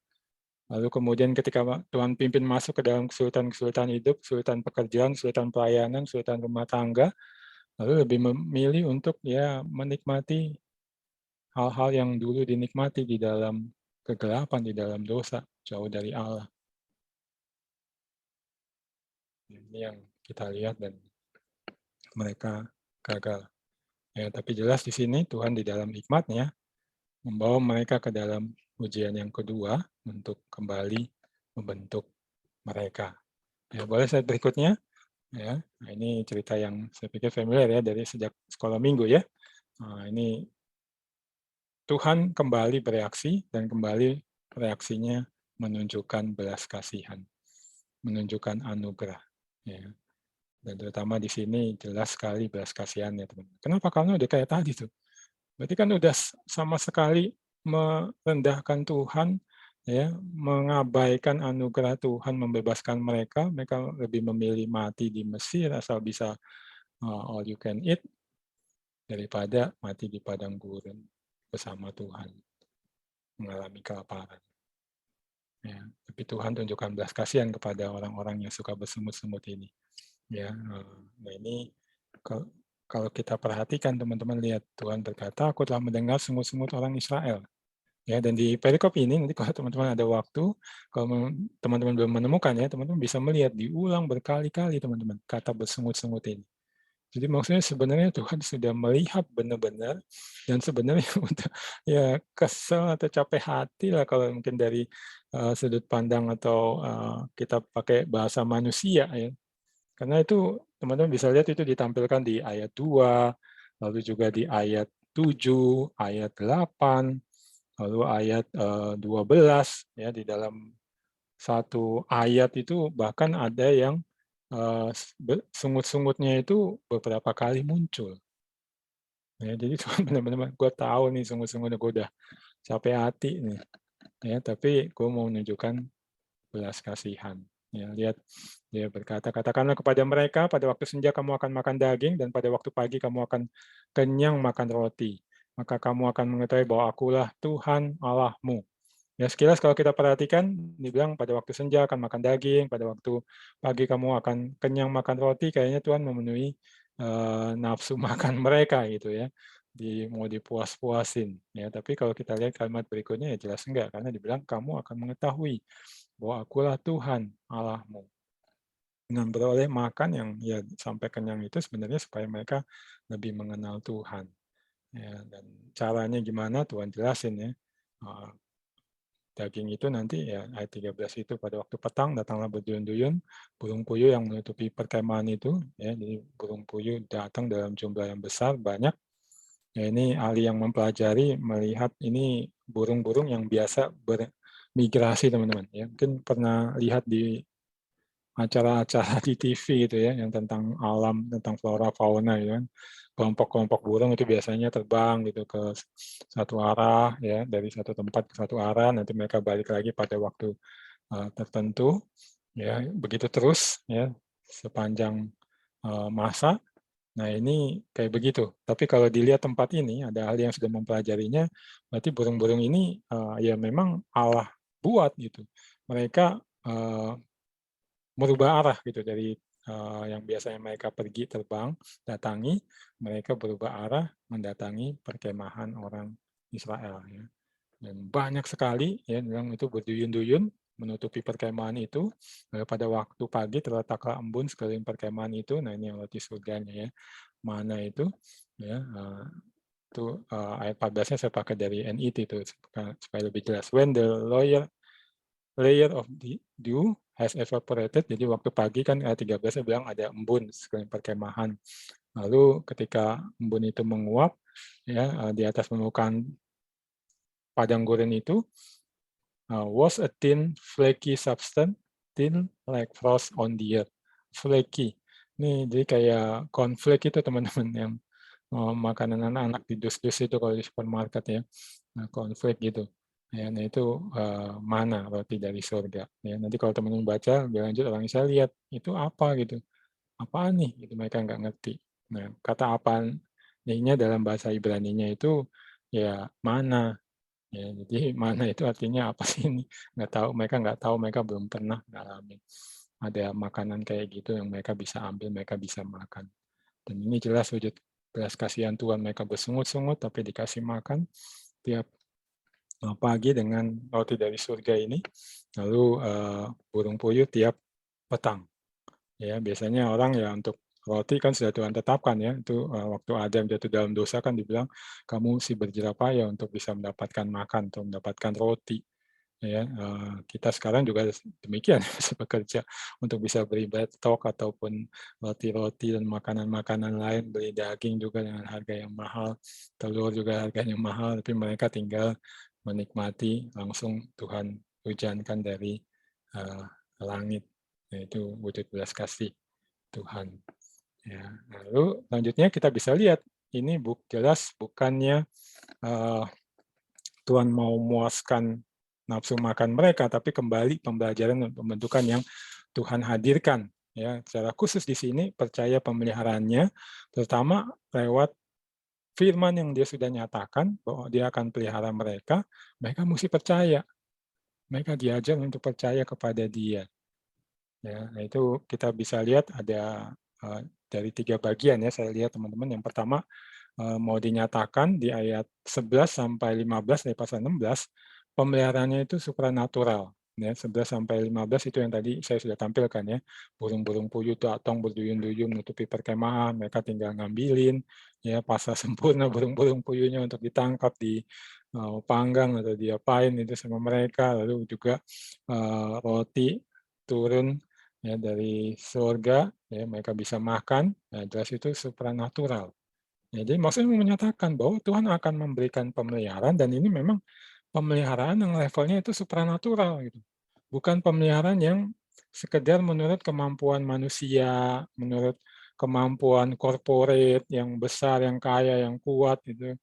Lalu kemudian ketika Tuhan pimpin masuk ke dalam kesulitan-kesulitan hidup, kesulitan pekerjaan, kesulitan pelayanan, kesulitan rumah tangga, lalu lebih memilih untuk ya menikmati hal-hal yang dulu dinikmati di dalam kegelapan, di dalam dosa, jauh dari Allah. Ini yang kita lihat dan mereka gagal. Ya, tapi jelas di sini Tuhan di dalam hikmat-Nya membawa mereka ke dalam ujian yang kedua untuk kembali membentuk mereka. Ya, boleh slide berikutnya. Ya, nah ini cerita yang saya pikir familiar ya dari sejak sekolah minggu ya. Nah, ini Tuhan kembali bereaksi dan kembali reaksinya menunjukkan belas kasihan, menunjukkan anugerah. Ya. Dan terutama di sini jelas sekali belas kasihannya teman-teman. Kenapa? Karena udah kayak tadi tuh. Berarti kan udah sama sekali merendahkan Tuhan, ya, mengabaikan anugerah Tuhan membebaskan mereka. Mereka lebih memilih mati di Mesir asal bisa all you can eat daripada mati di padang gurun bersama Tuhan mengalami kelaparan. Ya, tapi Tuhan tunjukkan belas kasihan kepada orang-orang yang suka bersemut-semut ini. Ya, nah ini kalau kita perhatikan teman-teman lihat Tuhan berkata, aku telah mendengar sungut-sungut orang Israel. Ya, dan di perikop ini nanti kalau teman-teman ada waktu, kalau teman-teman belum menemukan ya, teman-teman bisa melihat diulang berkali-kali teman-teman kata bersungut-sungut ini. Jadi maksudnya sebenarnya Tuhan sudah melihat benar-benar dan sebenarnya udah ya kesel atau capek hati lah kalau mungkin dari sudut pandang atau kita pakai bahasa manusia ya. Karena itu teman-teman bisa lihat itu ditampilkan di ayat 2, lalu juga di ayat 7, ayat 8, lalu ayat 12 ya di dalam satu ayat itu bahkan ada yang sungut-sungutnya itu beberapa kali muncul. Ya, jadi benar-benar gue tahu nih sungut-sungutnya gue udah capek hati nih. Ya, tapi gue mau menunjukkan belas kasihan. Ya, lihat dia berkata, katakanlah kepada mereka, pada waktu senja kamu akan makan daging, dan pada waktu pagi kamu akan kenyang makan roti. Maka kamu akan mengetahui bahwa akulah Tuhan Allahmu. Ya, sekilas kalau kita perhatikan, dibilang pada waktu senja akan makan daging, pada waktu pagi kamu akan kenyang makan roti, kayaknya Tuhan memenuhi nafsu makan mereka gitu ya. Mau dipuas-puasin. Ya, tapi kalau kita lihat kalimat berikutnya ya jelas enggak, karena dibilang kamu akan mengetahui bahwa akulah Tuhan Allahmu. Dengan beroleh makan yang ya sampai kenyang itu sebenarnya supaya mereka lebih mengenal Tuhan. Ya, dan caranya gimana Tuhan jelasin ya. Daging itu nanti ya ayat 13 itu pada waktu petang datanglah berduyun-duyun burung puyuh yang menutupi perkemahan itu ya, jadi burung puyuh datang dalam jumlah yang besar banyak. Ya, ini ahli yang mempelajari melihat ini burung-burung yang biasa bermigrasi teman-teman ya. Mungkin pernah lihat di acara-acara di TV gitu ya, yang tentang alam, tentang flora fauna gitu kan. Kelompok-kelompok burung itu biasanya terbang gitu ke satu arah ya, dari satu tempat ke satu arah, nanti mereka balik lagi pada waktu tertentu ya, begitu terus ya sepanjang masa. Nah, ini kayak begitu. Tapi kalau dilihat tempat ini, ada ahli yang sudah mempelajarinya, berarti burung-burung ini ya memang Allah buat gitu. Mereka merubah arah gitu dari yang biasanya mereka pergi terbang datangi, mereka berubah arah mendatangi perkemahan orang Israel ya. Dan banyak sekali ya bilang itu berduyun-duyun menutupi perkemahan itu. Pada waktu pagi terletaklah embun sekeliling perkemahan itu. Nah, ini yang roti surganya ya. Mana itu ya, itu ayat 14-nya saya pakai dari NIT itu supaya lebih jelas. When the layer of the dew has evaporated, jadi waktu pagi kan 13 bilang ada embun sekeliling perkemahan. Lalu ketika embun itu menguap, ya di atas permukaan padang gurun itu was a thin, flaky substance, thin like frost on the earth. Flaky. Ini jadi kayak cornflake itu teman-teman yang makanan anak-anak di dus-dus itu kalau di supermarket ya. Nah, cornflake gitu. Ya, nah itu mana roti dari surga. Ya, nanti kalau teman-teman baca lebih lanjut orang Israel lihat itu apa gitu. Apaan nih? Gitu mereka nggak ngerti. Nah, kata apaan nya dalam bahasa Ibrani-nya itu ya mana. Ya, jadi mana itu artinya apa sih ini? Nggak tahu, mereka belum pernah ngalamin. Ada makanan kayak gitu yang mereka bisa ambil, mereka bisa makan. Dan ini jelas wujud belas kasihan Tuhan, mereka bersungut-sungut tapi dikasih makan tiap pagi dengan roti dari surga ini. Lalu burung puyuh tiap petang. Ya, biasanya orang ya untuk roti kan sudah Tuhan tetapkan ya. Itu waktu Adam jatuh dalam dosa kan dibilang kamu si berjerah payah untuk bisa mendapatkan makan, untuk mendapatkan roti. Ya, kita sekarang juga demikian bekerja untuk bisa beli betok ataupun roti-roti dan makanan-makanan lain, beli daging juga dengan harga yang mahal, telur juga harganya mahal, tapi mereka tinggal menikmati langsung Tuhan hujankan dari langit. Itu wujud belas kasih Tuhan. Ya, lalu selanjutnya kita bisa lihat ini jelas bukannya Tuhan mau memuaskan nafsu makan mereka, tapi kembali pembelajaran dan pembentukan yang Tuhan hadirkan. Ya, secara khusus di sini percaya pemeliharaannya, terutama lewat firman yang dia sudah nyatakan bahwa dia akan pelihara mereka, mereka mesti percaya. Mereka diajar untuk percaya kepada dia. Ya, nah itu kita bisa lihat ada dari 3 bagian ya, saya lihat teman-teman. Yang pertama, mau dinyatakan di ayat 11 sampai 15 dari pasal 16, pemeliharaannya itu supranatural. Ya, 11 sampai 15 itu yang tadi saya sudah tampilkan ya. Burung-burung puyuh datang berduyun-duyun menutupi perkemahan, mereka tinggal ngambilin ya, pasal sempurna burung-burung puyuhnya untuk ditangkap, dipanggang atau diapain itu sama mereka. Lalu juga roti turun ya dari surga ya, mereka bisa makan. Nah, jelas itu supranatural. Ya, jadi maksudnya menyatakan bahwa Tuhan akan memberikan pemeliharaan dan ini memang pemeliharaan yang levelnya itu supranatural gitu. Bukan pemeliharaan yang sekedar menurut kemampuan manusia, menurut kemampuan korporat yang besar, yang kaya, yang kuat gitu.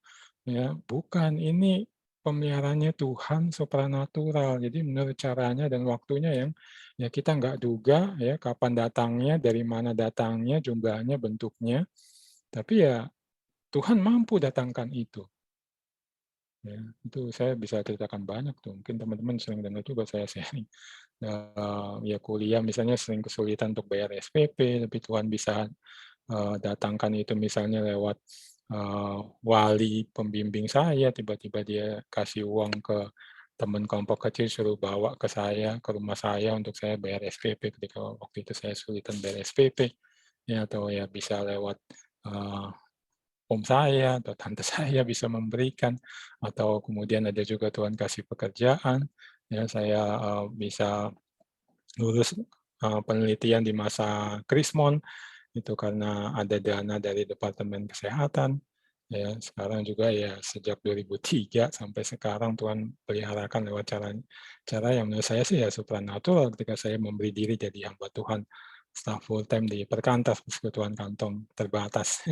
Ya, bukan, ini pemeliharannya Tuhan supranatural. Jadi menurut caranya dan waktunya yang ya kita nggak duga ya kapan datangnya, dari mana datangnya, jumlahnya, bentuknya. Tapi ya Tuhan mampu datangkan itu. Ya, itu saya bisa ceritakan banyak tuh. Mungkin teman-teman sering dengar juga saya sharing. Ya kuliah misalnya sering kesulitan untuk bayar SPP, tapi Tuhan bisa datangkan itu misalnya lewat wali pembimbing saya, tiba-tiba dia kasih uang ke teman kelompok kecil, suruh bawa ke saya, ke rumah saya untuk saya bayar SPP ketika waktu itu saya kesulitan bayar SPP, ya, atau ya bisa lewat om saya atau tante saya bisa memberikan, atau kemudian ada juga Tuhan kasih pekerjaan, ya saya bisa lulus penelitian di masa Krismon, itu karena ada dana dari Departemen Kesehatan. Ya, sekarang juga ya sejak 2003 sampai sekarang Tuhan peliharakan lewat cara yang menurut saya sih ya supranatural ketika saya memberi diri jadi hamba Tuhan, staf full time di Perkantas Persekutuan Kantong terbatas.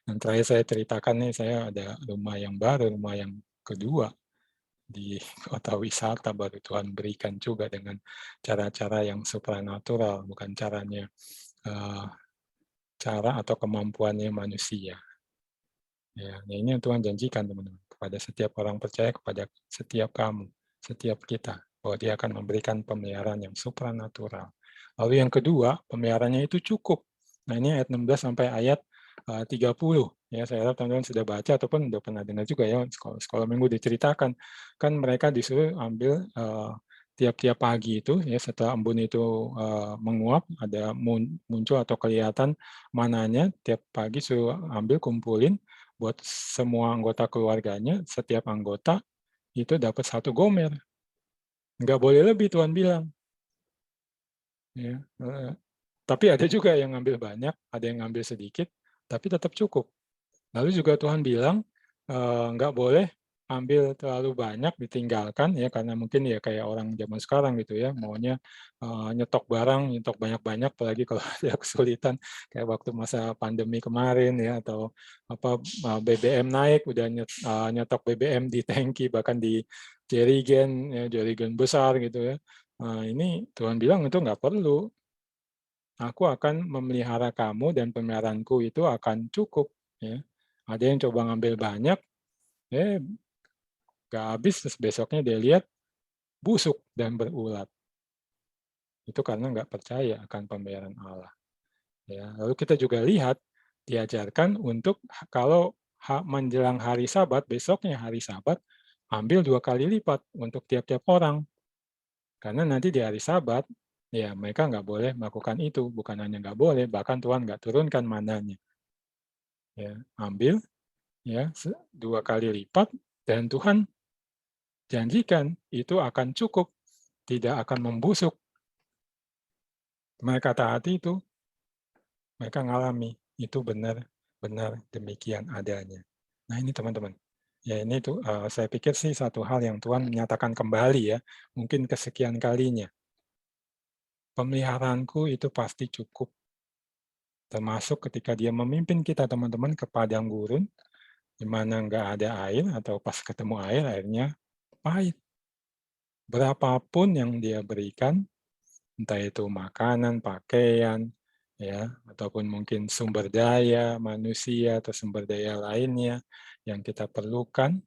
Yang terakhir saya ceritakan nih, saya ada rumah yang baru, rumah yang kedua di kota wisata baru Tuhan berikan juga dengan cara-cara yang supranatural, bukan caranya cara atau kemampuannya manusia. Ya, ini yang Tuhan janjikan teman-teman kepada setiap orang percaya, kepada setiap kamu, setiap kita, bahwa Dia akan memberikan pemeliharaan yang supranatural. Lalu yang kedua, pemeliharaannya itu cukup. Nah, ini ayat 16 sampai ayat 30. Ya, saya harap teman-teman sudah baca ataupun sudah pernah dengar juga ya, sekolah minggu diceritakan. Kan mereka disuruh ambil tiap-tiap pagi itu, ya setelah embun itu menguap, ada muncul atau kelihatan mananya, tiap pagi suruh ambil, kumpulin, buat semua anggota keluarganya, setiap anggota itu dapat 1 gomer. Nggak boleh lebih Tuhan bilang. Ya, tapi ada juga yang ngambil banyak, ada yang ngambil sedikit, tapi tetap cukup. Lalu juga Tuhan bilang, nggak boleh ambil terlalu banyak ditinggalkan ya, karena mungkin ya kayak orang zaman sekarang gitu ya, maunya nyetok barang, nyetok banyak-banyak, apalagi kalau ada kesulitan kayak waktu masa pandemi kemarin ya, atau apa BBM naik, udah nyetok BBM di tangki, bahkan di jerigen, ya, jerigen besar gitu ya. Nah, ini Tuhan bilang itu nggak perlu. Aku akan memelihara kamu dan pemeliharaanku itu akan cukup. Ya. Ada yang coba ngambil banyak, nggak habis, terus besoknya dia lihat busuk dan berulat. Itu karena nggak percaya akan pembayaran Allah. Ya. Lalu kita juga lihat, diajarkan untuk kalau menjelang hari Sabat, besoknya hari Sabat, ambil 2 kali lipat untuk tiap-tiap orang. Karena nanti di hari Sabat, ya mereka nggak boleh melakukan itu. Bukan hanya nggak boleh, bahkan Tuhan nggak turunkan mananya. Ya, ambil ya 2 kali lipat, dan Tuhan janjikan itu akan cukup, tidak akan membusuk. Mereka taati itu, mereka ngalami itu benar demikian adanya. Nah ini teman-teman, ya ini tuh saya pikir sih satu hal yang Tuhan menyatakan kembali ya, mungkin kesekian kalinya. Pemeliharaanku itu pasti cukup, termasuk ketika Dia memimpin kita teman-teman ke padang gurun, di mana nggak ada air atau pas ketemu air airnya pahit. Berapapun yang Dia berikan, entah itu makanan, pakaian, ya, ataupun mungkin sumber daya manusia atau sumber daya lainnya yang kita perlukan,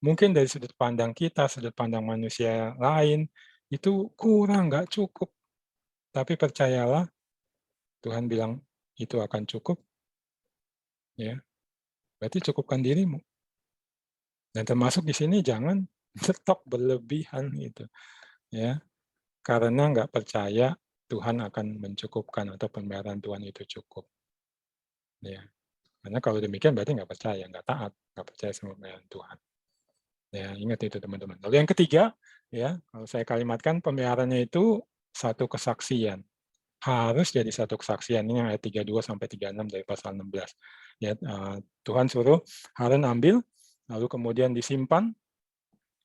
mungkin dari sudut pandang kita, sudut pandang manusia lain, itu kurang, nggak cukup. Tapi percayalah, Tuhan bilang itu akan cukup, ya. Berarti cukupkan dirimu. Dan termasuk di sini jangan stok berlebihan gitu, ya. Karena nggak percaya Tuhan akan mencukupkan atau pembayaran Tuhan itu cukup. Ya. Karena kalau demikian berarti nggak percaya, nggak taat, nggak percaya sama pembayaran Tuhan. Ya, ingat itu teman-teman. Lalu yang ketiga, ya, kalau saya kalimatkan pemeliharaannya itu satu kesaksian. Harus jadi satu kesaksian. Ini yang ayat 32 sampai 36 dari pasal 16. Ya, Tuhan suruh Harun ambil, lalu kemudian disimpan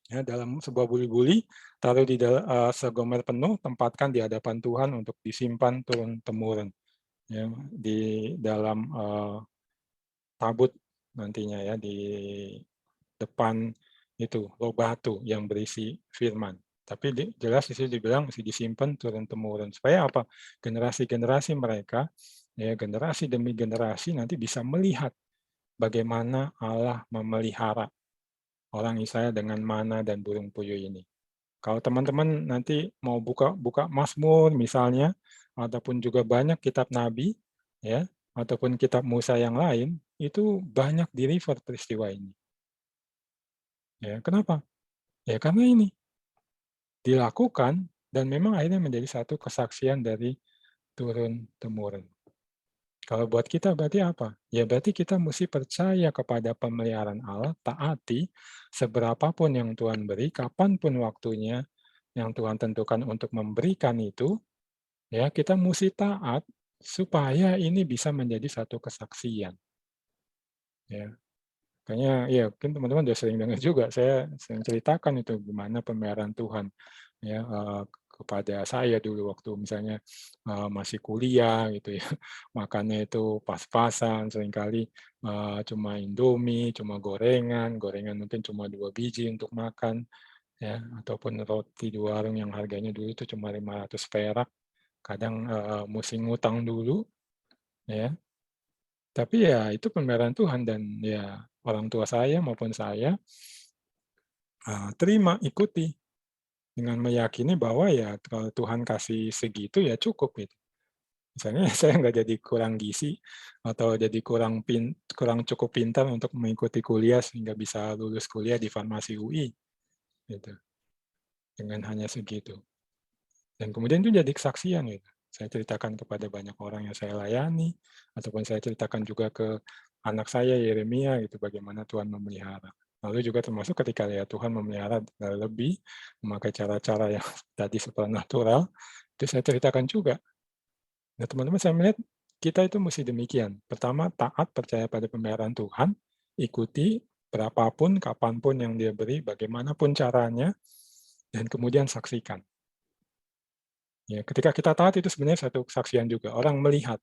ya, dalam sebuah buli-buli, taruh di segomer penuh, tempatkan di hadapan Tuhan untuk disimpan turun-temurun ya, di dalam tabut nantinya ya, di depan itu loh batu yang berisi firman. Tapi jelas di situ dibilang mesti disimpan turun-temurun supaya apa? Generasi-generasi mereka, ya generasi demi generasi nanti bisa melihat bagaimana Allah memelihara orang Israel dengan mana dan burung puyuh ini. Kalau teman-teman nanti mau buka Mazmur misalnya, ataupun juga banyak kitab nabi, ya, ataupun kitab Musa yang lain, itu banyak di-refer peristiwa ini. Ya, kenapa? Ya karena ini dilakukan dan memang akhirnya menjadi satu kesaksian dari turun-temurun. Kalau buat kita berarti apa? Ya berarti kita mesti percaya kepada pemeliharaan Allah, taati seberapapun yang Tuhan beri, kapanpun waktunya yang Tuhan tentukan untuk memberikan itu, ya kita mesti taat supaya ini bisa menjadi satu kesaksian. Ya, kayaknya ya mungkin teman-teman sudah sering dengar juga, saya sering ceritakan itu gimana pemeliharaan Tuhan ya kepada saya dulu waktu misalnya masih kuliah gitu ya, makannya itu pas-pasan, seringkali cuma Indomie, cuma gorengan mungkin cuma 2 biji untuk makan ya, ataupun roti di warung yang harganya dulu itu cuma 500 perak, kadang mesti ngutang dulu ya. Tapi ya itu pemeliharaan Tuhan dan ya orang tua saya maupun saya terima, ikuti dengan meyakini bahwa ya kalau Tuhan kasih segitu ya cukup gitu. Misalnya saya nggak jadi kurang gizi atau jadi kurang cukup pintar untuk mengikuti kuliah sehingga bisa lulus kuliah di Farmasi UI gitu. Dengan hanya segitu. Dan kemudian itu jadi kesaksian gitu. Saya ceritakan kepada banyak orang yang saya layani ataupun saya ceritakan juga ke anak saya Yeremia gitu bagaimana Tuhan memelihara. Lalu juga termasuk ketika ya Tuhan memelihara lebih memakai cara-cara yang tadi supernatural, itu saya ceritakan juga. Nah, teman-teman saya melihat kita itu mesti demikian. Pertama, taat percaya pada pemeliharaan Tuhan, ikuti berapapun, kapanpun yang dia beri, bagaimanapun caranya, dan kemudian saksikan. Ya, ketika kita taat itu sebenarnya satu kesaksian juga, orang melihat.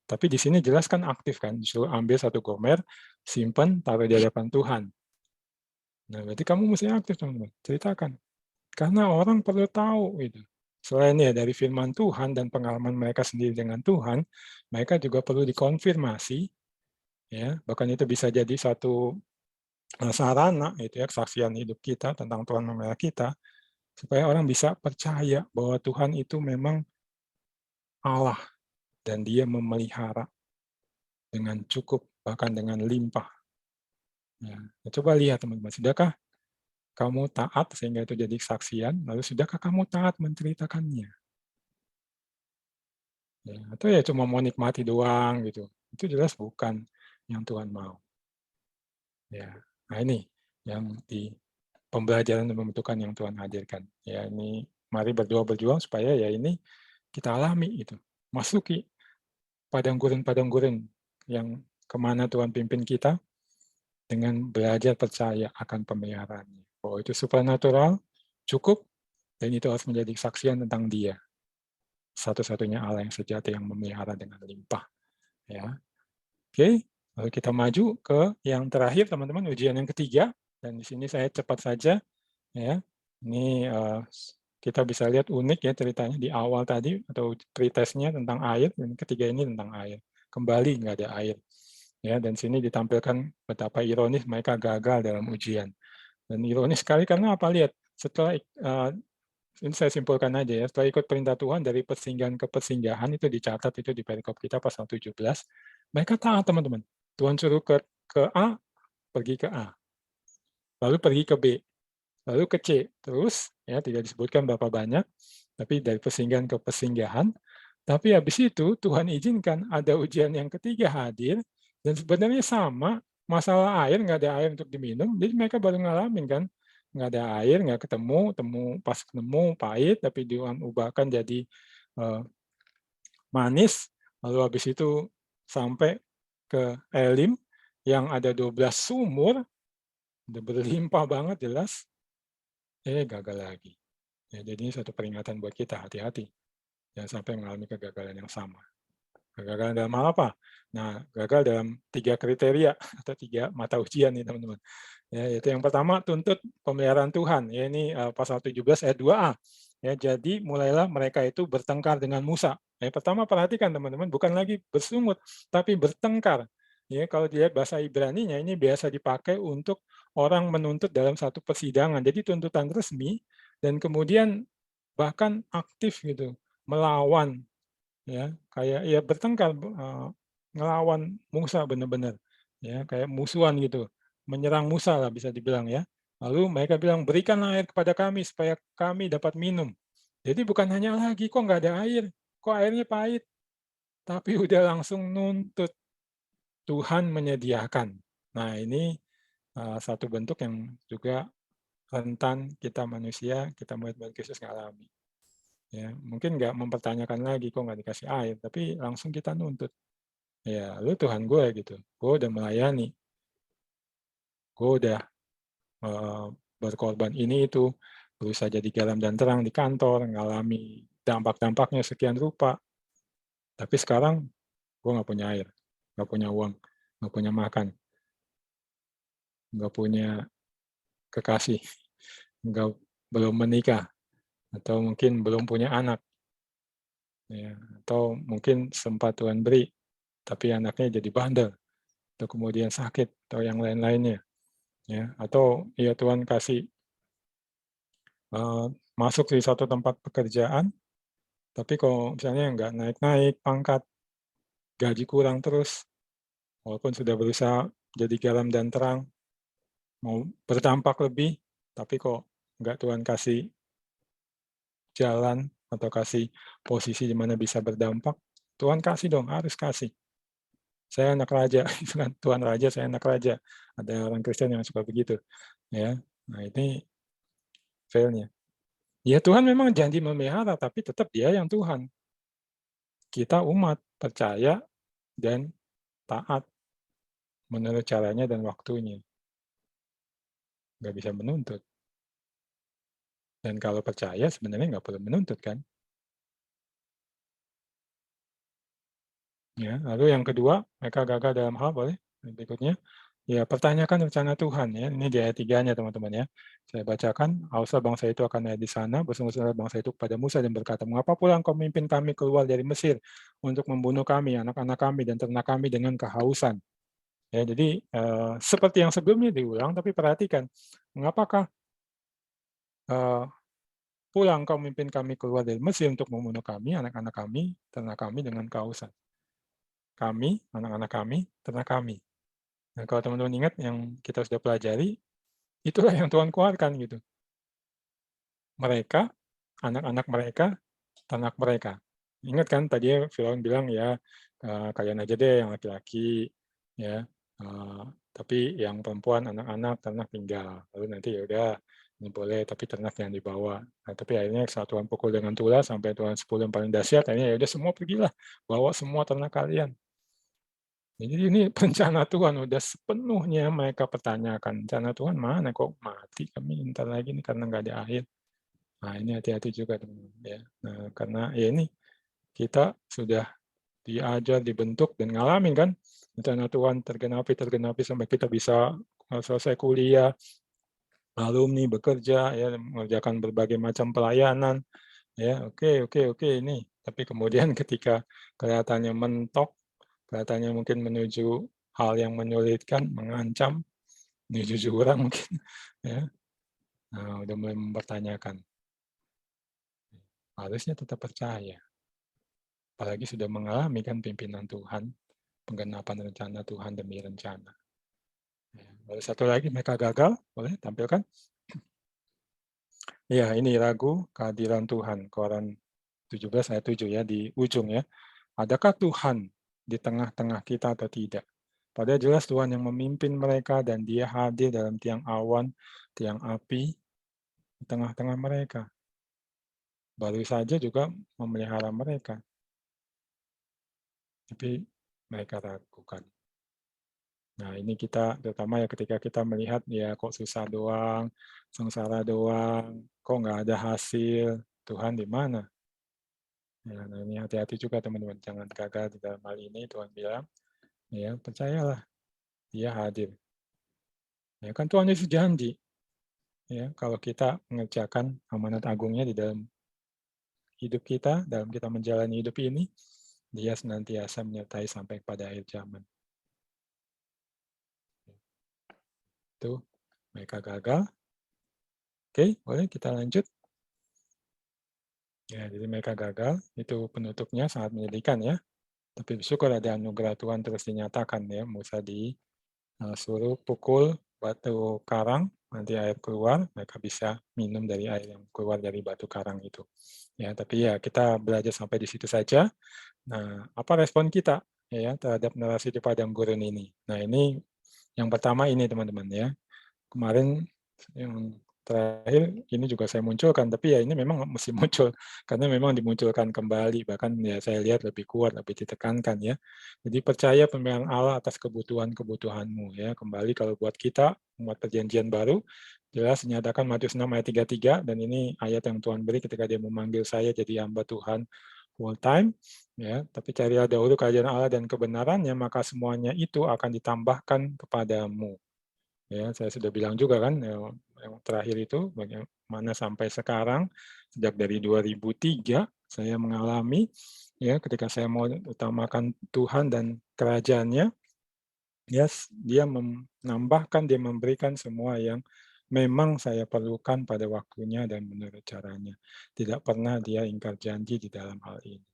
Tapi di sini jelas kan aktif kan, disuruh ambil satu gomer, simpan, taruh di hadapan Tuhan. Nah, berarti kamu mesti aktif teman-teman, ceritakan. Karena orang perlu tahu gitu. Selain ya dari firman Tuhan dan pengalaman mereka sendiri dengan Tuhan, mereka juga perlu dikonfirmasi, ya bahkan itu bisa jadi satu sarana itu ya kesaksian hidup kita tentang Tuhan memelihara kita, supaya orang bisa percaya bahwa Tuhan itu memang Allah dan Dia memelihara dengan cukup bahkan dengan limpah. Ya, coba lihat teman-teman, sudahkah kamu taat sehingga itu jadi kesaksian, lalu sudahkah kamu taat menceritakannya? Ya, atau ya cuma mau nikmati doang gitu. Itu jelas bukan yang Tuhan mau. Ya, nah ini yang di pembelajaran dan pembentukan yang Tuhan hadirkan. Ya, ini mari berdoa berjuang supaya ya ini kita alami itu. Masuki padang gurun yang kemana Tuhan pimpin kita dengan belajar percaya akan pemeliharaannya. Bahwa itu supernatural, cukup, dan itu harus menjadi kesaksian tentang Dia. Satu-satunya Allah yang sejati yang memelihara dengan limpah. Ya, oke, lalu kita maju ke yang terakhir, teman-teman, ujian yang ketiga. Dan di sini saya cepat saja. Ya, ini kita bisa lihat unik ya ceritanya di awal tadi atau pretestnya tentang air, dan ketiga ini tentang air. Kembali nggak ada air. Ya, dan sini ditampilkan betapa ironis mereka gagal dalam ujian. Dan ironis sekali karena apa? Lihat, setelah ini saya simpulkan aja ya, setelah ikut perintah Tuhan dari persinggahan ke persinggahan itu dicatat itu di perikop kita pasal 17, mereka taat teman-teman. Tuhan suruh ke A, pergi ke A. Lalu pergi ke B, lalu ke C. Terus ya tidak disebutkan berapa banyak, tapi dari persinggahan ke persinggahan. Tapi habis itu Tuhan izinkan ada ujian yang ketiga hadir, dan sebenarnya sama, masalah air, nggak ada air untuk diminum, jadi mereka baru ngalamin kan, nggak ada air, nggak ketemu, pas ketemu pahit, tapi Tuhan ubahkan jadi manis, lalu habis itu sampai ke Elim, yang ada 12 sumur, udah berlimpah banget jelas, gagal lagi. Ya, jadi ini satu peringatan buat kita, hati-hati. Jangan sampai mengalami kegagalan yang sama. Gagal dalam hal apa? Nah, gagal dalam 3 kriteria atau 3 mata ujian nih teman-teman. Ya, yaitu yang pertama tuntut pemeliharaan Tuhan. Ya, ini pasal 17 ayat 2a. Ya, jadi mulailah mereka itu bertengkar dengan Musa. Ya, pertama perhatikan teman-teman, bukan lagi bersungut, tapi bertengkar. Ya, kalau dilihat bahasa Ibraninya ini biasa dipakai untuk orang menuntut dalam satu persidangan. Jadi tuntutan resmi dan kemudian bahkan aktif gitu, melawan ya, kayak ya bertengkar, ngelawan Musa benar-benar, ya kayak musuhan gitu, menyerang Musa lah bisa dibilang ya. Lalu mereka bilang, "Berikanlah air kepada kami supaya kami dapat minum." Jadi bukan hanya lagi, "Kok nggak ada air? Kok airnya pahit?" Tapi udah langsung nuntut, Tuhan menyediakan. Nah ini, satu bentuk yang juga rentan kita manusia, kita murid-murid Kristus ngalami. Ya, mungkin nggak mempertanyakan lagi, "Kok nggak dikasih air?" Tapi langsung kita nuntut. Ya, lu Tuhan gue gitu. Gue udah melayani, gue udah berkorban ini itu, berusaha jadi garam dan terang di kantor, ngalami dampak-dampaknya sekian rupa. Tapi sekarang gue nggak punya air, nggak punya uang, nggak punya makan, nggak punya kekasih, nggak belum menikah, atau mungkin belum punya anak, ya, atau mungkin sempat Tuhan beri, tapi anaknya jadi bandel, atau kemudian sakit, atau yang lain-lainnya. Ya, atau ya Tuhan kasih masuk di satu tempat pekerjaan, tapi kalau misalnya nggak naik-naik pangkat, gaji kurang terus, walaupun sudah berusaha jadi garam dan terang, mau berdampak lebih, tapi kok nggak Tuhan kasih jalan atau kasih posisi di mana bisa berdampak, Tuhan kasih dong, harus kasih. Saya anak raja, itu kan Tuhan raja, saya anak raja. Ada orang Kristen yang suka begitu, ya. Nah ini failnya. Ya Tuhan memang janji memelihara, tapi tetap Dia yang Tuhan. Kita umat percaya dan taat menurut caranya dan waktunya. Nggak bisa menuntut. Dan kalau percaya sebenarnya nggak perlu menuntut kan. Ya, lalu yang kedua, mereka gagal dalam hal, boleh berikutnya. Ya, pertanyakan rencana Tuhan ya. Ini di ayat 3-nya teman-teman ya. Saya bacakan, "Hauslah bangsa itu akan ada di sana, bersungguh-sungguhlah bangsa itu kepada Musa dan berkata, mengapa pula engkau memimpin kami keluar dari Mesir untuk membunuh kami, anak-anak kami dan ternak kami dengan kehausan?" Ya, jadi seperti yang sebelumnya diulang, tapi perhatikan, mengapakah pulang kau memimpin kami keluar dari Mesir untuk membunuh kami, anak-anak kami, ternak kami dengan kehausan. Kami, anak-anak kami, ternak kami. Nah, kalau teman-teman ingat yang kita sudah pelajari, itulah yang Tuhan keluarkan gitu. Mereka, anak-anak mereka, ternak mereka. Ingat kan tadi Firaun bilang ya, kalian aja deh yang laki-laki, ya, tapi yang perempuan, anak-anak, ternak tinggal. Lalu nanti ya udah ini boleh, tapi ternak yang dibawa. Nah, tapi akhirnya saat Tuhan pukul dengan tulah sampai Tuhan 10 yang paling dahsyat, akhirnya ya udah semua pergilah, bawa semua ternak kalian. Jadi ini rencana Tuhan udah sepenuhnya mereka pertanyakan, rencana Tuhan mana kok mati kami ntar lagi nih karena nggak ada air. Nah ini hati-hati juga teman-teman ya. Nah, karena ya ini kita sudah diajar, dibentuk dan ngalamin kan rencana Tuhan tergenapi sampai kita bisa selesai kuliah, alumni bekerja ya mengerjakan berbagai macam pelayanan ya oke ini tapi kemudian ketika kelihatannya mentok, kelihatannya mungkin menuju hal yang menyulitkan, mengancam, menuju jurang mungkin ya. Nah, udah mulai mempertanyakan. Harusnya tetap percaya. Apalagi sudah mengalami kan pimpinan Tuhan, penggenapan rencana Tuhan demi rencana. Ya, lalu satu lagi mereka gagal, boleh tampilkan? Ya, ini ragu kehadiran Tuhan, Koran 17 ayat 7 ya, di ujung ya. Adakah Tuhan di tengah-tengah kita atau tidak? Padahal jelas Tuhan yang memimpin mereka dan Dia hadir dalam tiang awan, tiang api di tengah-tengah mereka. Baru saja juga memelihara mereka, tapi mereka ragukan. Nah, ini kita terutama ya ketika kita melihat ya kok susah doang, sengsara doang, kok nggak ada hasil, Tuhan di mana? Ya, nah ini hati-hati juga teman-teman, jangan gagal di dalam hal ini. Tuhan bilang, ya percayalah, Dia hadir. Ya kan Tuhan Yesus janji, ya kalau kita mengerjakan amanat agungnya di dalam hidup kita, dalam kita menjalani hidup ini, Dia senantiasa menyertai sampai pada akhir zaman. Itu mereka gagal. Oke, boleh kita lanjut. Ya, jadi mereka gagal, itu penutupnya sangat menyedihkan ya. Tapi bersyukur ada anugerah Tuhan terus dinyatakan ya, Musa disuruh pukul batu karang, nanti air keluar, mereka bisa minum dari air yang keluar dari batu karang itu. Ya, tapi ya kita belajar sampai di situ saja. Nah, apa respon kita ya terhadap narasi di padang gurun ini? Nah, ini yang pertama ini teman-teman ya. Kemarin yang terakhir ini juga saya munculkan, tapi ya ini memang mesti muncul karena memang dimunculkan kembali, bahkan ya saya lihat lebih kuat, lebih ditekankan ya. Jadi percaya pemeliharaan Allah atas kebutuhan-kebutuhanmu ya. Kembali kalau buat kita umat perjanjian baru, jelas dinyatakan Matius 6 ayat 33 dan ini ayat yang Tuhan beri ketika Dia memanggil saya jadi hamba Tuhan full time ya. Tapi carilah dahulu kerajaan Allah dan kebenarannya, maka semuanya itu akan ditambahkan kepadamu. Ya, saya sudah bilang juga kan, yang terakhir itu bagaimana sampai sekarang, sejak dari 2003 saya mengalami, ya ketika saya mau utamakan Tuhan dan kerajaannya, ya Dia menambahkan, Dia memberikan semua yang memang saya perlukan pada waktunya dan menurut caranya. Tidak pernah Dia ingkar janji di dalam hal ini.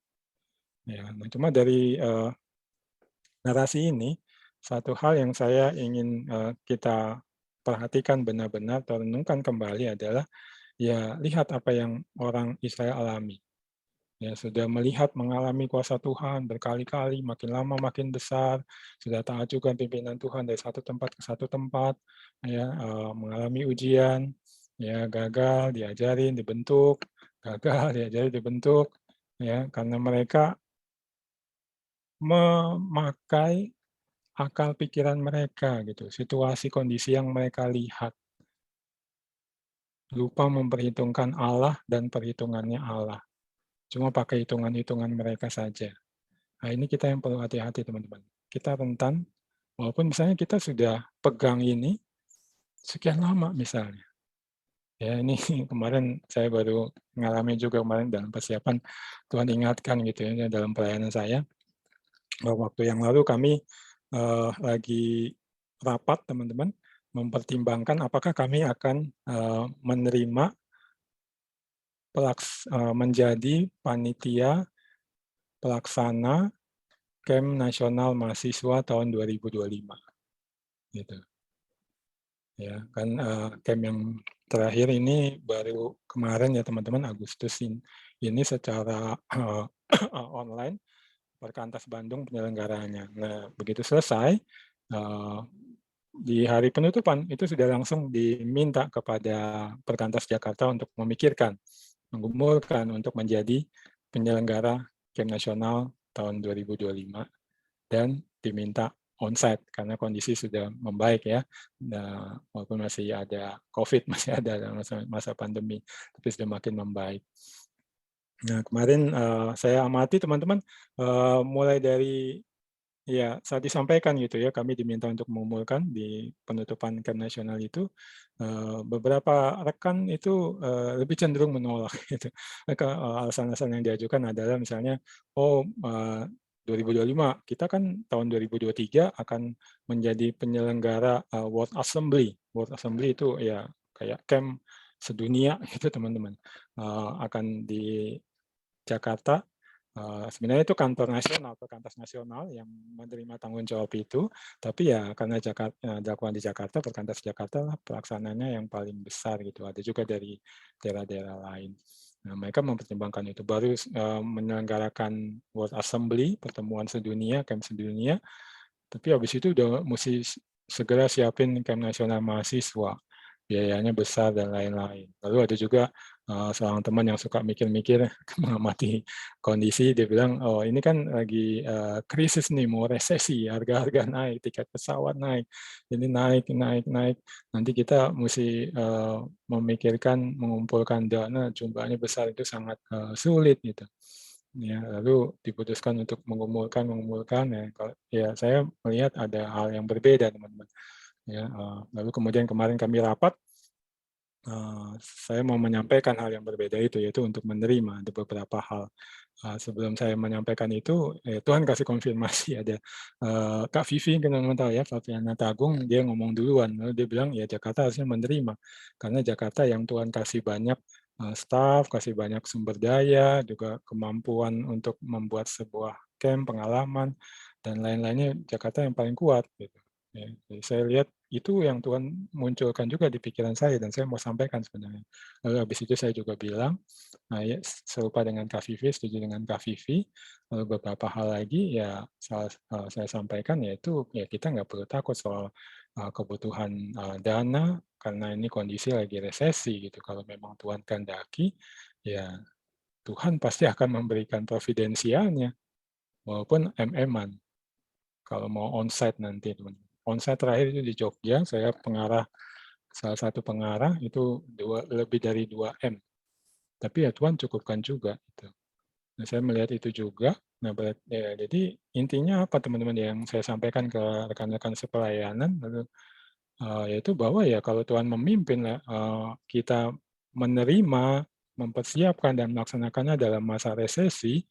Ya, nah cuma dari narasi ini, satu hal yang saya ingin kita perhatikan benar-benar atau renungkan kembali adalah ya lihat apa yang orang Israel alami. Ya sudah melihat mengalami kuasa Tuhan berkali-kali, makin lama makin besar, sudah taat juga pimpinan Tuhan dari satu tempat ke satu tempat, ya mengalami ujian, ya gagal diajarin, dibentuk, gagal diajarin, dibentuk, ya karena mereka memakai akal pikiran mereka gitu, situasi kondisi yang mereka lihat. Lupa memperhitungkan Allah dan perhitungannya Allah. Cuma pakai hitungan-hitungan mereka saja. Nah, ini kita yang perlu hati-hati, teman-teman. Kita rentan, walaupun misalnya kita sudah pegang ini sekian lama misalnya. Ya, ini kemarin saya baru mengalami juga kemarin dalam persiapan Tuhan ingatkan gitu ya dalam pelayanan saya. Waktu yang lalu kami lagi rapat teman-teman mempertimbangkan apakah kami akan menerima menjadi panitia pelaksana Camp Nasional Mahasiswa tahun 2025. Gitu. Ya, kan camp yang terakhir ini baru kemarin ya teman-teman Agustus ini secara online Perkantas Bandung penyelenggaranya. Nah, begitu selesai di hari penutupan itu sudah langsung diminta kepada Perkantas Jakarta untuk memikirkan, menggumulkan untuk menjadi penyelenggara Camp Nasional tahun 2025 dan diminta onsite karena kondisi sudah membaik ya. Nah, walaupun masih ada COVID, masih ada masa pandemi, tapi sudah makin membaik. Nah, kemarin saya amati teman-teman mulai dari ya saat disampaikan gitu ya, kami diminta untuk mengumpulkan di penutupan Camp Nasional itu beberapa rekan itu lebih cenderung menolak gitu. Alasan-alasan yang diajukan adalah misalnya, oh 2025 kita kan tahun 2023 akan menjadi penyelenggara World Assembly. World Assembly itu ya kayak camp sedunia gitu teman-teman. Akan di Jakarta. Sebenarnya itu kantor nasional, perkantas nasional yang menerima tanggung jawab itu, tapi ya karena dilakukan di Jakarta, perkantas Jakarta lah pelaksananya yang paling besar gitu. Ada juga dari daerah-daerah lain. Nah, mereka mempertimbangkan itu. Baru menyelenggarakan World Assembly, pertemuan sedunia, camp sedunia, tapi habis itu udah mesti segera siapin camp nasional mahasiswa. Biayanya besar dan lain-lain. Lalu ada juga seorang teman yang suka mikir-mikir mengamati kondisi, dia bilang, oh ini kan lagi krisis nih, mau resesi, harga-harga naik, tiket pesawat naik, ini naik, nanti kita mesti memikirkan mengumpulkan dana, jumlahnya besar itu sangat sulit gitu. ya, lalu diputuskan untuk mengumpulkan ya, ya saya melihat ada hal yang berbeda teman-teman. Ya, lalu kemudian kemarin kami rapat, saya mau menyampaikan hal yang berbeda itu, yaitu untuk menerima ada beberapa hal. Sebelum saya menyampaikan itu, Tuhan kasih konfirmasi ada Kak Vivi, teman-teman tahu ya, Fabiana Tagung, dia ngomong duluan, lalu dia bilang ya Jakarta harusnya menerima, karena Jakarta yang Tuhan kasih banyak staf, kasih banyak sumber daya, juga kemampuan untuk membuat sebuah camp, pengalaman, dan lain-lainnya Jakarta yang paling kuat. Gitu. Ya, jadi saya lihat itu yang Tuhan munculkan juga di pikiran saya dan saya mau sampaikan sebenarnya. Lalu habis itu saya juga bilang, nah, ya, serupa dengan Kak Vivi, setuju dengan Kak Vivi, lalu beberapa hal lagi ya saya sampaikan yaitu ya kita nggak perlu takut soal kebutuhan dana karena ini kondisi lagi resesi gitu. Kalau memang Tuhan kehendaki, ya Tuhan pasti akan memberikan providensialnya, walaupun MM-an. Kalau mau onsite nanti teman-teman. Onsite terakhir itu di Jogja, saya salah satu pengarah itu lebih dari 2M. Tapi ya Tuhan cukupkan juga. Gitu. Nah, saya melihat itu juga. Nah, ya, jadi intinya apa teman-teman yang saya sampaikan ke rekan-rekan sepelayanan, yaitu bahwa ya kalau Tuhan memimpin kita menerima, mempersiapkan dan melaksanakannya dalam masa resesi,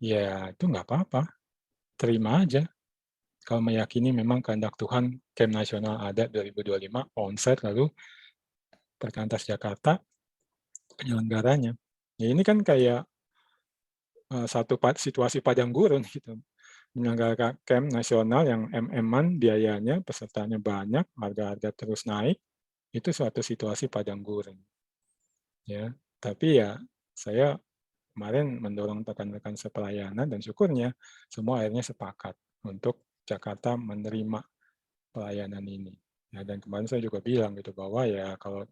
ya itu nggak apa-apa, terima aja. Kalau meyakini memang kehendak Tuhan, Camp Nasional ada 2025, onsite, lalu Perkantas Jakarta, penyelenggaranya. Ya ini kan kayak satu situasi padang gurun gitu. Menyelenggarakan camp nasional yang MM-an biayanya, pesertanya banyak, harga-harga terus naik, itu suatu situasi padang gurun. Ya, tapi ya saya kemarin mendorong rekan-rekan sepelayanan dan syukurnya semua akhirnya sepakat untuk Jakarta menerima pelayanan ini. Ya, dan kemarin saya juga bilang gitu bahwa ya kalau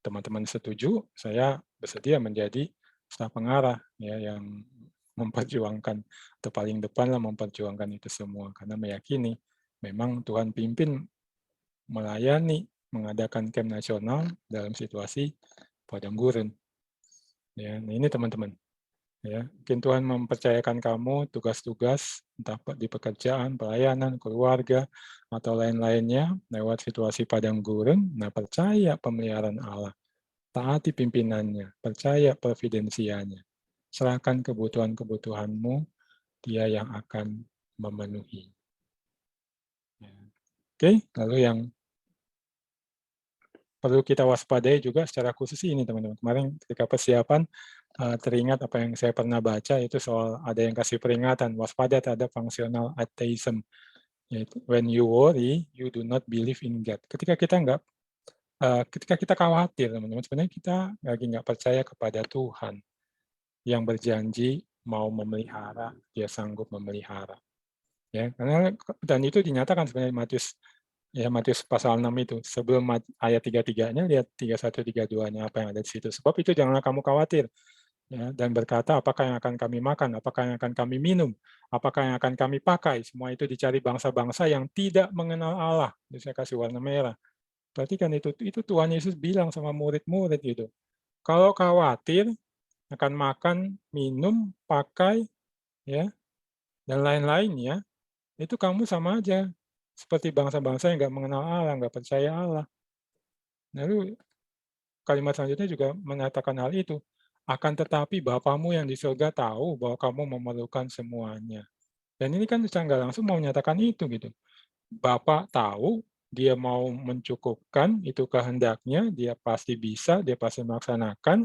teman-teman setuju, saya bersedia menjadi staf pengarah ya yang memperjuangkan atau paling depan lah memperjuangkan itu semua karena meyakini memang Tuhan pimpin melayani mengadakan camp nasional dalam situasi padang gurun. Ya, nah ini teman-teman. Ya, mungkin Tuhan mempercayakan kamu tugas-tugas entah di pekerjaan, pelayanan, keluarga, atau lain-lainnya lewat situasi padang gurun. Nah, percaya pemeliharaan Allah, taati pimpinannya, percaya providensianya. Serahkan kebutuhan-kebutuhanmu, Dia yang akan memenuhi. Ya. Oke, lalu yang perlu kita waspadai juga secara khusus ini teman-teman. Kemarin ketika persiapan teringat apa yang saya pernah baca itu soal ada yang kasih peringatan waspada terhadap functional atheism. Yaitu, when you worry, you do not believe in God. Ketika kita khawatir teman-teman, sebenarnya kita lagi nggak percaya kepada Tuhan yang berjanji mau memelihara, Dia sanggup memelihara. Ya, karena dan itu dinyatakan sebenarnya Matius pasal 6 itu. Sebelum ayat 33-nya, lihat 31, 32-nya apa yang ada di situ. Sebab itu janganlah kamu khawatir. Ya, dan berkata, apakah yang akan kami makan, apakah yang akan kami minum, apakah yang akan kami pakai. Semua itu dicari bangsa-bangsa yang tidak mengenal Allah. Jadi saya kasih warna merah. Berarti kan itu Tuhan Yesus bilang sama murid-murid gitu. Kalau khawatir akan makan, minum, pakai, ya, dan lain-lainnya, itu kamu sama aja seperti bangsa-bangsa yang nggak mengenal Allah, nggak percaya Allah. Lalu kalimat selanjutnya juga mengatakan hal itu. Akan tetapi Bapamu yang di surga tahu bahwa kamu memerlukan semuanya. Dan ini kan secara nggak langsung mau menyatakan itu gitu. Bapak tahu, dia mau mencukupkan, itu kehendaknya, dia pasti bisa, dia pasti melaksanakan.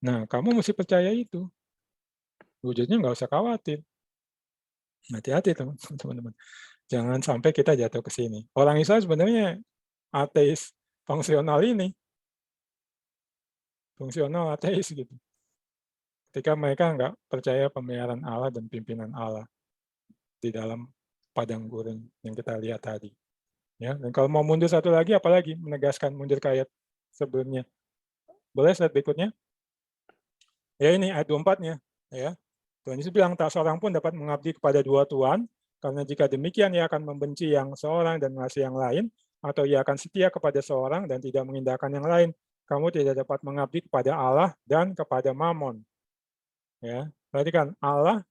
Nah, kamu mesti percaya itu. Wujudnya nggak usah khawatir. Hati-hati teman-teman. Jangan sampai kita jatuh ke sini. Orang Israel sebenarnya ateis fungsional ini. Fungsional ateis gitu. Ketika mereka nggak percaya pemeliharaan Allah dan pimpinan Allah di dalam padang gurun yang kita lihat tadi. Ya, dan kalau mau mundur satu lagi, apalagi menegaskan mundur ke ayat sebelumnya. Boleh slide berikutnya? Ya ini ayat 24-nya. Ya. Tuhan Yesus bilang, tak seorang pun dapat mengabdi kepada dua tuan, karena jika demikian ia akan membenci yang seorang dan mengasihi yang lain, atau ia akan setia kepada seorang dan tidak mengindahkan yang lain. Kamu tidak dapat mengabdi kepada Allah dan kepada Mammon. Ya, perhatikan Allah,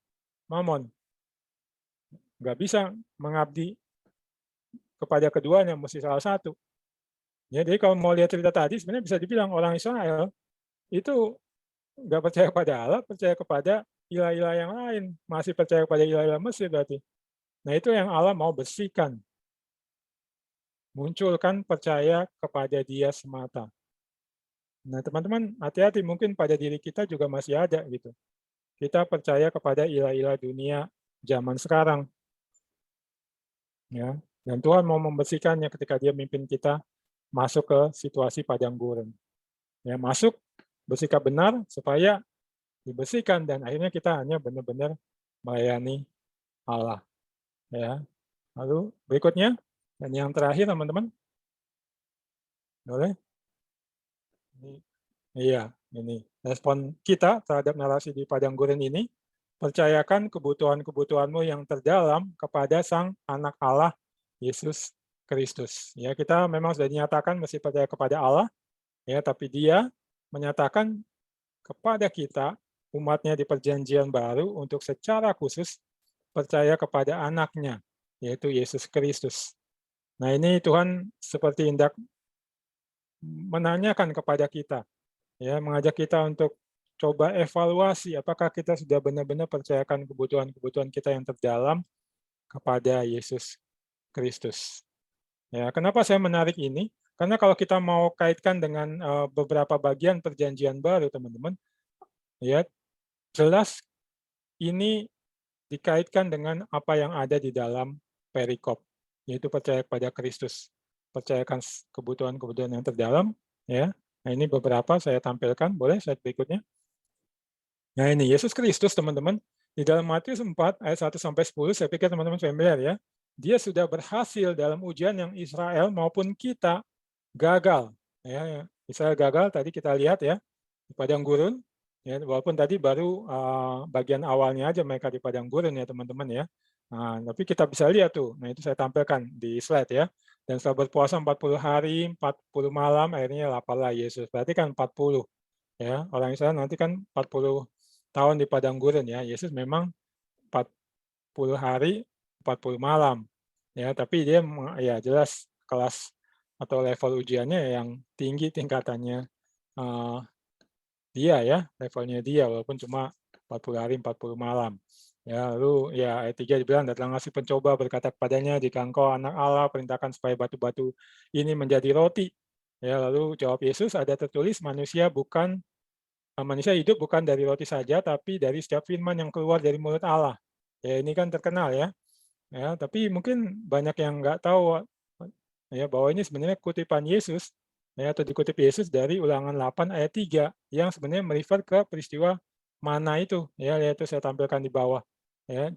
Mammon. Nggak bisa mengabdi kepada keduanya, mesti salah satu. Ya, jadi kalau mau lihat cerita tadi, sebenarnya bisa dibilang orang Israel itu nggak percaya kepada Allah, percaya kepada ilah-ilah yang lain, masih percaya kepada ilah-ilah Mesir berarti. Nah itu yang Allah mau bersihkan, munculkan percaya kepada Dia semata. Nah teman-teman hati-hati, mungkin pada diri kita juga masih ada gitu. Kita percaya kepada ilah-ilah dunia zaman sekarang, ya. Dan Tuhan mau membersihkannya ketika Dia mimpin kita masuk ke situasi padang gurun. Ya, masuk bersikap benar supaya dibersihkan dan akhirnya kita hanya benar-benar melayani Allah. Ya. Lalu berikutnya dan yang terakhir teman-teman, boleh? Iya, ini respon kita terhadap narasi di padang gurun ini, percayakan kebutuhan-kebutuhanmu yang terdalam kepada Sang Anak Allah, Yesus Kristus. Ya, kita memang sudah dinyatakan mesti percaya kepada Allah, ya, tapi Dia menyatakan kepada kita, umatnya di perjanjian baru, untuk secara khusus percaya kepada anaknya, yaitu Yesus Kristus. Nah ini Tuhan seperti hendak menanyakan kepada kita, ya, mengajak kita untuk coba evaluasi apakah kita sudah benar-benar percayakan kebutuhan-kebutuhan kita yang terdalam kepada Yesus Kristus. Ya, kenapa saya menarik ini? Karena kalau kita mau kaitkan dengan beberapa bagian perjanjian baru, teman-teman, ya jelas ini dikaitkan dengan apa yang ada di dalam perikop, yaitu percaya kepada Kristus. Percayakan kebutuhan-kebutuhan yang terdalam, ya. Nah, ini beberapa saya tampilkan, boleh slide berikutnya. Nah, ini Yesus Kristus, teman-teman, di dalam Matius 4 ayat 1 sampai 10, saya pikir teman-teman familiar ya. Dia sudah berhasil dalam ujian yang Israel maupun kita gagal, ya. Israel gagal tadi kita lihat ya di padang gurun, ya, walaupun tadi baru bagian awalnya aja mereka di padang gurun ya teman-teman ya. Nah, tapi kita bisa lihat tuh, nah itu saya tampilkan di slide ya. Dan setelah berpuasa 40 hari, 40 malam, akhirnya laparlah Yesus. Berarti kan 40 ya. Orang Israel nanti kan 40 tahun di padang gurun ya. Yesus memang 40 hari, 40 malam. Ya, tapi dia ya jelas kelas atau level ujiannya yang tinggi tingkatannya dia ya, levelnya dia walaupun cuma 40 hari 40 malam. Ya, lalu ya ayat 3 dibilang, datanglah si pencoba berkata kepadanya, jika engkau anak Allah, perintahkan supaya batu-batu ini menjadi roti. Ya, lalu jawab Yesus, ada tertulis manusia hidup bukan dari roti saja, tapi dari setiap firman yang keluar dari mulut Allah. Ya, ini kan terkenal ya. Ya, tapi mungkin banyak yang nggak tahu ya bahwa ini sebenarnya kutipan Yesus ya, atau dikutip Yesus dari Ulangan 8 ayat 3 yang sebenarnya merefer ke peristiwa mana itu ya, yaitu saya tampilkan di bawah ya.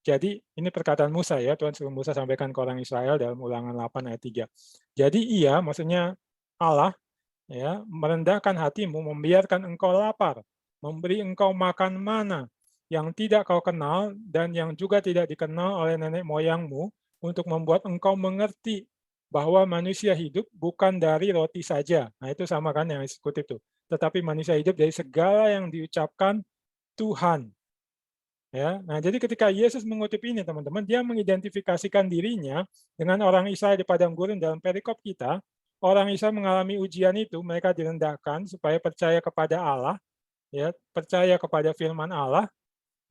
Jadi ini perkataan Musa ya, Tuhan suruh Musa sampaikan ke orang Israel dalam Ulangan 8 ayat 3. Jadi iya, maksudnya Allah ya merendahkan hatimu, membiarkan engkau lapar, memberi engkau makan mana yang tidak kau kenal dan yang juga tidak dikenal oleh nenek moyangmu, untuk membuat engkau mengerti bahwa manusia hidup bukan dari roti saja. Nah itu sama kan yang disebut itu. Tetapi manusia hidup dari segala yang diucapkan Tuhan. Ya, nah jadi ketika Yesus mengutip ini teman-teman, dia mengidentifikasikan dirinya dengan orang Israel di padang gurun dalam perikop kita. Orang Israel mengalami ujian itu, mereka direndahkan supaya percaya kepada Allah, ya, percaya kepada firman Allah,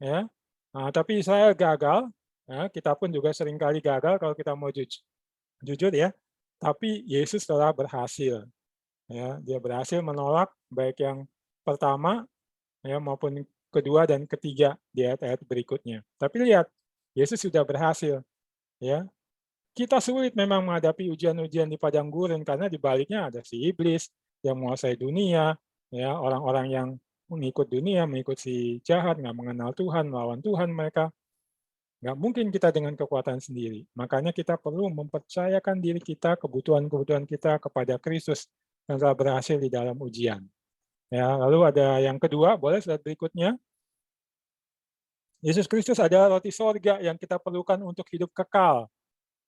ya. Nah, tapi Israel gagal, ya, kita pun juga seringkali gagal kalau kita mau jujur ya. Tapi Yesus telah berhasil, ya, dia berhasil menolak baik yang pertama ya maupun kedua dan ketiga di ayat-ayat berikutnya. Tapi lihat, Yesus sudah berhasil, ya. Kita sulit memang menghadapi ujian-ujian di padang gurun karena di baliknya ada si iblis yang menguasai dunia, ya, orang-orang yang mengikut dunia, mengikut si jahat, nggak mengenal Tuhan, melawan Tuhan mereka. Nggak mungkin kita dengan kekuatan sendiri. Makanya kita perlu mempercayakan diri kita, kebutuhan-kebutuhan kita kepada Kristus yang telah berhasil di dalam ujian. Ya, lalu ada yang kedua, boleh slide berikutnya. Yesus Kristus adalah roti sorga yang kita perlukan untuk hidup kekal.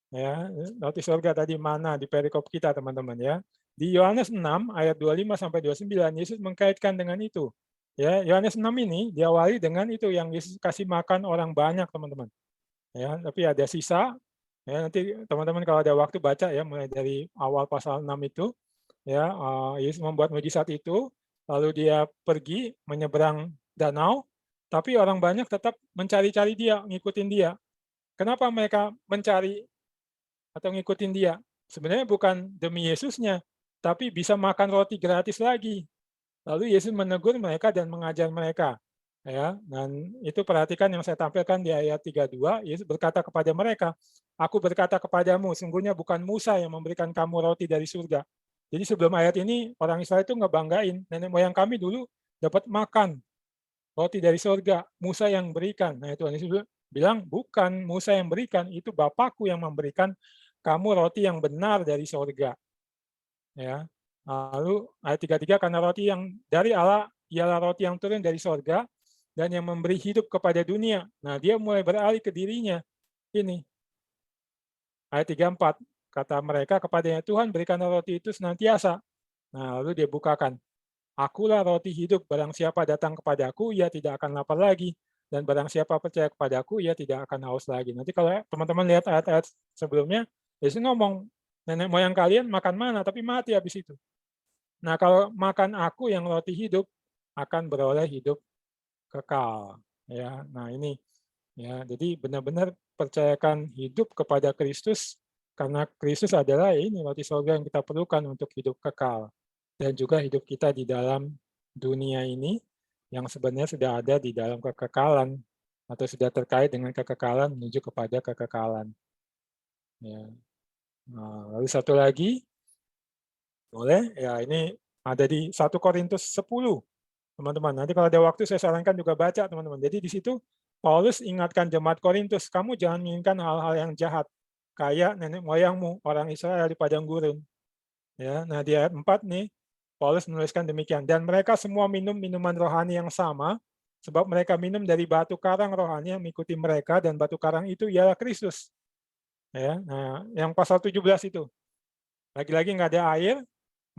Ya, roti sorga tadi mana di perikop kita teman-teman ya. Di Yohanes 6 ayat 25 sampai 29 Yesus mengkaitkan dengan itu. Ya, Yohanes 6 ini diawali dengan itu yang Yesus kasih makan orang banyak, teman-teman. Ya, tapi ada sisa. Ya, nanti teman-teman kalau ada waktu baca ya, mulai dari awal pasal 6 itu, ya, Yesus membuat mujizat itu, lalu dia pergi menyeberang danau, tapi orang banyak tetap mencari-cari dia, ngikutin dia. Kenapa mereka mencari atau ngikutin dia? Sebenarnya bukan demi Yesusnya, tapi bisa makan roti gratis lagi. Lalu Yesus menegur mereka dan mengajar mereka. Ya, dan itu perhatikan yang saya tampilkan di ayat 32, Yesus berkata kepada mereka, "Aku berkata kepadamu, sungguhnya bukan Musa yang memberikan kamu roti dari surga." Jadi sebelum ayat ini, orang Israel itu ngebanggain, nenek moyang kami dulu dapat makan roti dari surga, Musa yang berikan. Nah, Tuhan Yesus bilang, bukan Musa yang berikan, itu Bapakku yang memberikan kamu roti yang benar dari surga. Ya. Lalu ayat 33, karena roti yang dari Allah ialah roti yang turun dari surga dan yang memberi hidup kepada dunia. Nah, dia mulai beralih ke dirinya. Ini ayat 34, kata mereka kepadanya, Tuhan berikan roti itu senantiasa. Nah, lalu dia bukakan, akulah roti hidup, barang siapa datang kepadaku, ia tidak akan lapar lagi. Dan barang siapa percaya kepadaku, ia tidak akan haus lagi. Nanti kalau teman-teman lihat ayat-ayat sebelumnya, Yesus ngomong, nenek moyang kalian makan mana, tapi mati habis itu. Nah, kalau makan aku yang roti hidup, akan beroleh hidup kekal. Ya, nah ini ya, jadi benar-benar percayakan hidup kepada Kristus, karena Kristus adalah ini roti surga yang kita perlukan untuk hidup kekal dan juga hidup kita di dalam dunia ini yang sebenarnya sudah ada di dalam kekekalan atau sudah terkait dengan kekekalan menuju kepada kekekalan. Ya. Nah, lalu satu lagi, boleh ya, ini ada di 1 Korintus 10. Teman-teman, nanti kalau ada waktu saya sarankan juga baca, teman-teman. Jadi di situ Paulus ingatkan jemaat Korintus, kamu jangan menginginkan hal-hal yang jahat, kayak nenek moyangmu, orang Israel di padang gurun. Ya, nah di ayat 4 nih, Paulus menuliskan demikian, dan mereka semua minum minuman rohani yang sama, sebab mereka minum dari batu karang rohani yang mengikuti mereka, dan batu karang itu ialah Kristus. Ya, nah yang pasal 17 itu, lagi-lagi nggak ada air,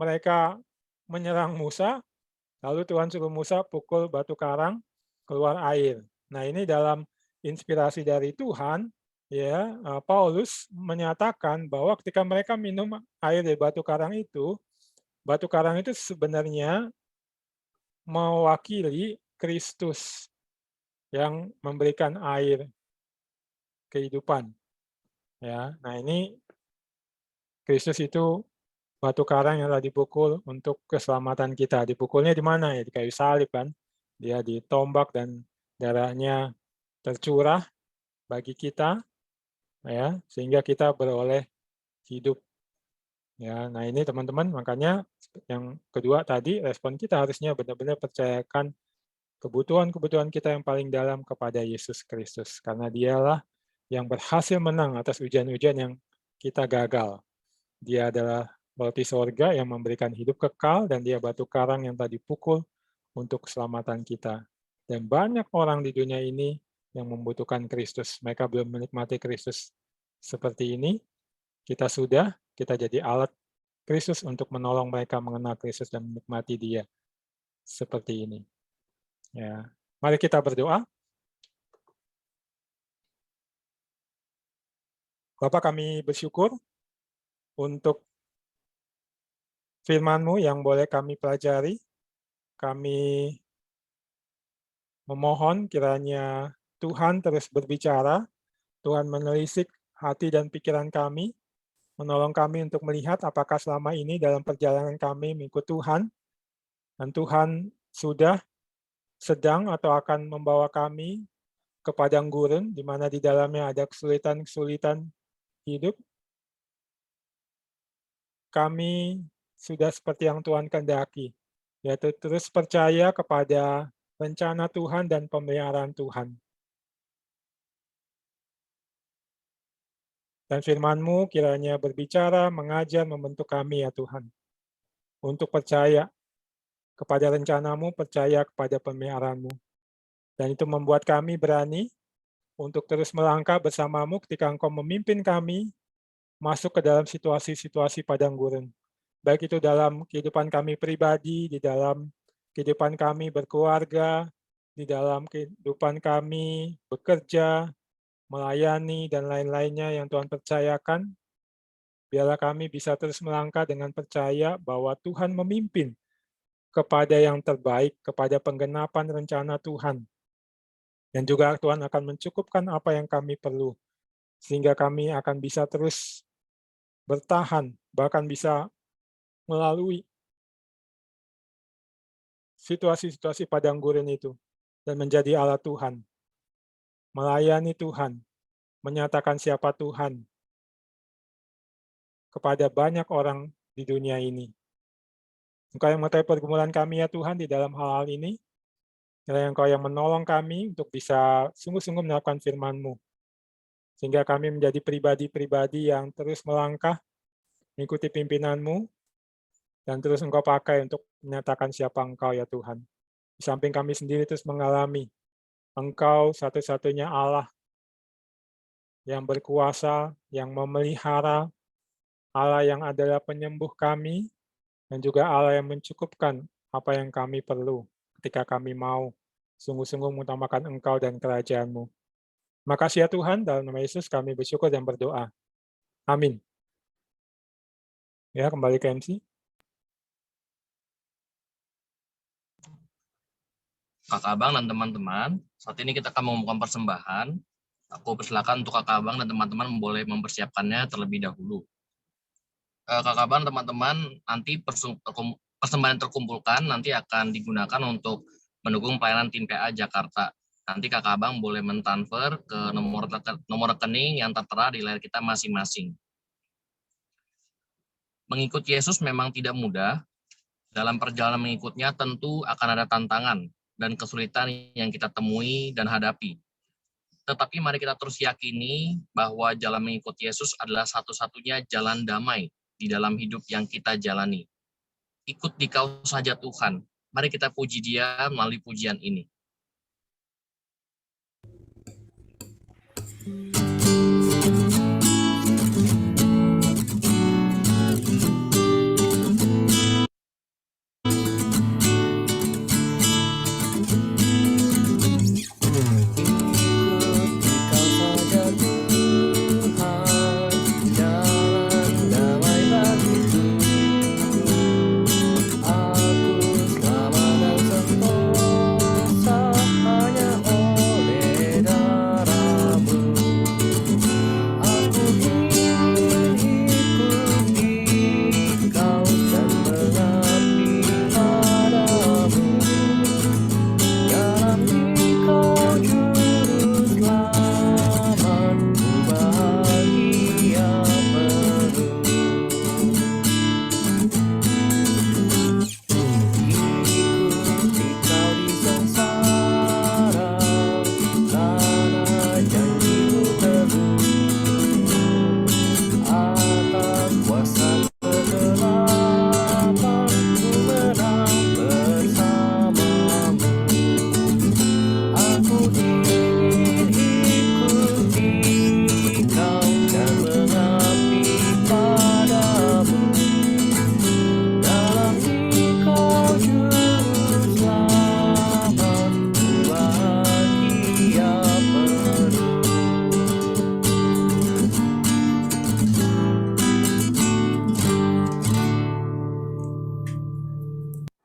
mereka menyerang Musa, lalu Tuhan suruh Musa pukul batu karang, keluar air. Nah, ini dalam inspirasi dari Tuhan, ya, Paulus menyatakan bahwa ketika mereka minum air dari batu karang itu sebenarnya mewakili Kristus yang memberikan air kehidupan. Ya, nah ini Kristus itu batu karang yang telah dipukul untuk keselamatan kita. Dipukulnya di mana ya? Di kayu salib kan. Dia ditombak dan darahnya tercurah bagi kita, ya, sehingga kita beroleh hidup. Ya, nah ini teman-teman, makanya yang kedua tadi, respon kita harusnya benar-benar percayakan kebutuhan-kebutuhan kita yang paling dalam kepada Yesus Kristus, karena dialah yang berhasil menang atas ujian-ujian yang kita gagal. Dia adalah roti sorga yang memberikan hidup kekal, dan dia batu karang yang tadi pukul untuk keselamatan kita. Dan banyak orang di dunia ini yang membutuhkan Kristus. Mereka belum menikmati Kristus seperti ini. Kita sudah, kita jadi alat Kristus untuk menolong mereka mengenal Kristus dan menikmati dia seperti ini. Ya, mari kita berdoa. Bapak, kami bersyukur untuk firman-Mu yang boleh kami pelajari. Kami memohon kiranya Tuhan terus berbicara, Tuhan menelisik hati dan pikiran kami, menolong kami untuk melihat apakah selama ini dalam perjalanan kami mengikut Tuhan, dan Tuhan sudah, sedang, atau akan membawa kami ke padang gurun, di mana di dalamnya ada kesulitan-kesulitan hidup. Kami sudah seperti yang Tuhan kehendaki, yaitu terus percaya kepada rencana Tuhan dan pemeliharaan Tuhan. Dan firman-Mu kiranya berbicara, mengajar, membentuk kami ya Tuhan, untuk percaya kepada rencana-Mu, percaya kepada pemeliharaan-Mu. Dan itu membuat kami berani untuk terus melangkah bersama-Mu ketika Engkau memimpin kami masuk ke dalam situasi-situasi padang gurun. Baik itu dalam kehidupan kami pribadi, di dalam kehidupan kami berkeluarga, di dalam kehidupan kami bekerja, melayani, dan lain-lainnya yang Tuhan percayakan. Biarlah kami bisa terus melangkah dengan percaya bahwa Tuhan memimpin kepada yang terbaik, kepada penggenapan rencana Tuhan. Dan juga Tuhan akan mencukupkan apa yang kami perlu, sehingga kami akan bisa terus bertahan, bahkan bisa melalui situasi-situasi padang gurun itu, dan menjadi Allah Tuhan, melayani Tuhan, menyatakan siapa Tuhan kepada banyak orang di dunia ini. Engkau yang mengetahui pergumulan kami ya Tuhan di dalam hal-hal ini, dan Engkau yang menolong kami untuk bisa sungguh-sungguh melakukan firman-Mu, sehingga kami menjadi pribadi-pribadi yang terus melangkah, mengikuti pimpinan-Mu, dan terus Engkau pakai untuk menyatakan siapa Engkau ya Tuhan. Di samping kami sendiri terus mengalami Engkau satu-satunya Allah yang berkuasa, yang memelihara, Allah yang adalah penyembuh kami, dan juga Allah yang mencukupkan apa yang kami perlu ketika kami mau sungguh-sungguh mengutamakan Engkau dan kerajaan-Mu. Makasih ya Tuhan, dalam nama Yesus kami bersyukur dan berdoa. Amin. Ya, kembali ke MC. Kakak Abang dan teman-teman, saat ini kita akan mengumumkan persembahan. Aku persilakan untuk Kakak Abang dan teman-teman boleh mempersiapkannya terlebih dahulu. Kakak Abang, teman-teman, nanti persembahan yang terkumpulkan nanti akan digunakan untuk mendukung pelayanan tim PA Jakarta. Nanti Kakak Abang boleh mentransfer ke nomor rekening yang tertera di layar kita masing-masing. Mengikuti Yesus memang tidak mudah. Dalam perjalanan mengikutnya tentu akan ada tantangan dan kesulitan yang kita temui dan hadapi. Tetapi mari kita terus yakini bahwa jalan mengikuti Yesus adalah satu-satunya jalan damai di dalam hidup yang kita jalani. Ikut Dikau saja Tuhan. Mari kita puji Dia melalui pujian ini.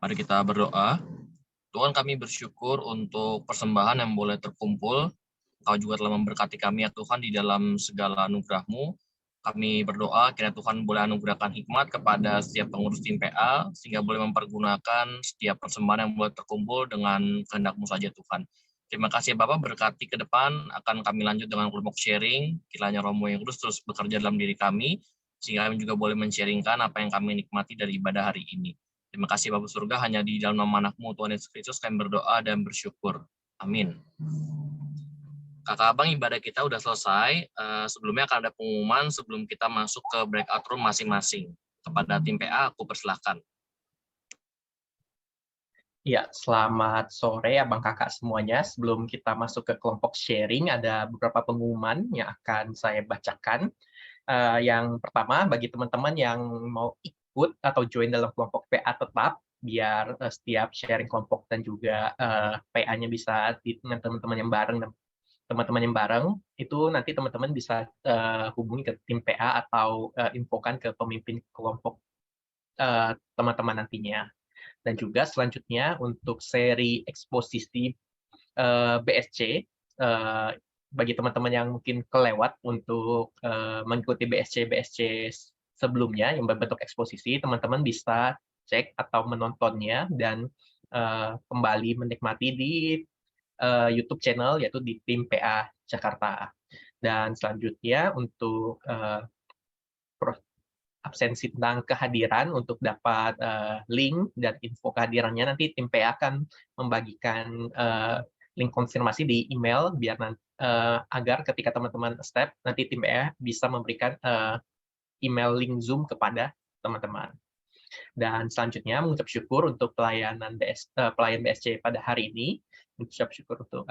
Mari kita berdoa. Tuhan, kami bersyukur untuk persembahan yang boleh terkumpul. Engkau juga telah memberkati kami ya Tuhan di dalam segala anugerah-Mu. Kami berdoa kiranya Tuhan boleh anugerahkan hikmat kepada setiap pengurus tim PA, sehingga boleh mempergunakan setiap persembahan yang boleh terkumpul dengan kehendak-Mu saja Tuhan. Terima kasih Bapak, berkati ke depan akan kami lanjut dengan kelompok sharing. Kiranya Romo yang Kudus terus bekerja dalam diri kami, sehingga kami juga boleh men-sharingkan apa yang kami nikmati dari ibadah hari ini. Terima kasih Bapak Surga, hanya di dalam nama Anak-Mu Tuhan Yesus Kristus kami berdoa dan bersyukur. Amin. Kakak Abang, ibadah kita udah selesai. Sebelumnya akan ada pengumuman sebelum kita masuk ke breakout room masing-masing. Kepada tim PA, aku persilahkan. Ya, selamat sore Abang Kakak semuanya. Sebelum kita masuk ke kelompok sharing, ada beberapa pengumuman yang akan saya bacakan. Yang pertama, bagi teman-teman yang mau ikut atau join dalam kelompok PA tetap, biar setiap sharing kelompok dan juga PA-nya bisa dengan teman-teman yang bareng dan teman-teman yang bareng itu nanti teman-teman bisa hubungi ke tim PA atau infokan ke pemimpin kelompok teman-teman nantinya. Dan juga selanjutnya untuk seri eksposisi BSC, bagi teman-teman yang mungkin kelewat untuk mengikuti BSC sebelumnya yang berbentuk eksposisi, teman-teman bisa cek atau menontonnya dan kembali menikmati di YouTube channel yaitu di tim PA Jakarta. Dan selanjutnya untuk absensi tentang kehadiran untuk dapat link dan info kehadirannya nanti tim PA akan membagikan link konfirmasi di email biar agar ketika teman-teman step nanti tim PA bisa memberikan email link Zoom kepada teman-teman. Dan selanjutnya mengucap syukur untuk pelayan BSC pada hari ini, mengucap syukur untuk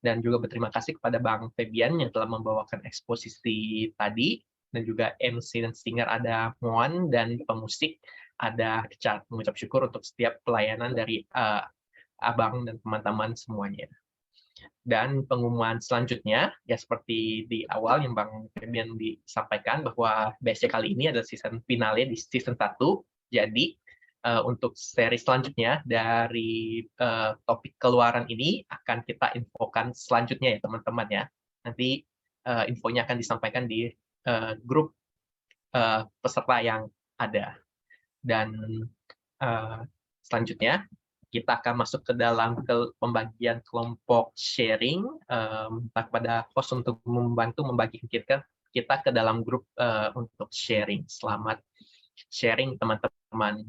dan juga berterima kasih kepada Bang Febian yang telah membawakan eksposisi tadi, dan juga MC dan singer ada Moan, dan pemusik ada Kecat. Mengucap syukur untuk setiap pelayanan dari Abang dan teman-teman semuanya. Dan pengumuman selanjutnya, ya seperti di awal yang Bang Febian disampaikan, bahwa BSC kali ini adalah season finale di season 1, jadi untuk seri selanjutnya dari topik keluaran ini akan kita infokan selanjutnya ya teman-teman ya. Nanti infonya akan disampaikan di grup peserta yang ada. Dan selanjutnya kita akan masuk ke dalam pembagian kelompok sharing, kepada host untuk membantu membagikan kita ke dalam grup untuk sharing. Selamat sharing teman-teman.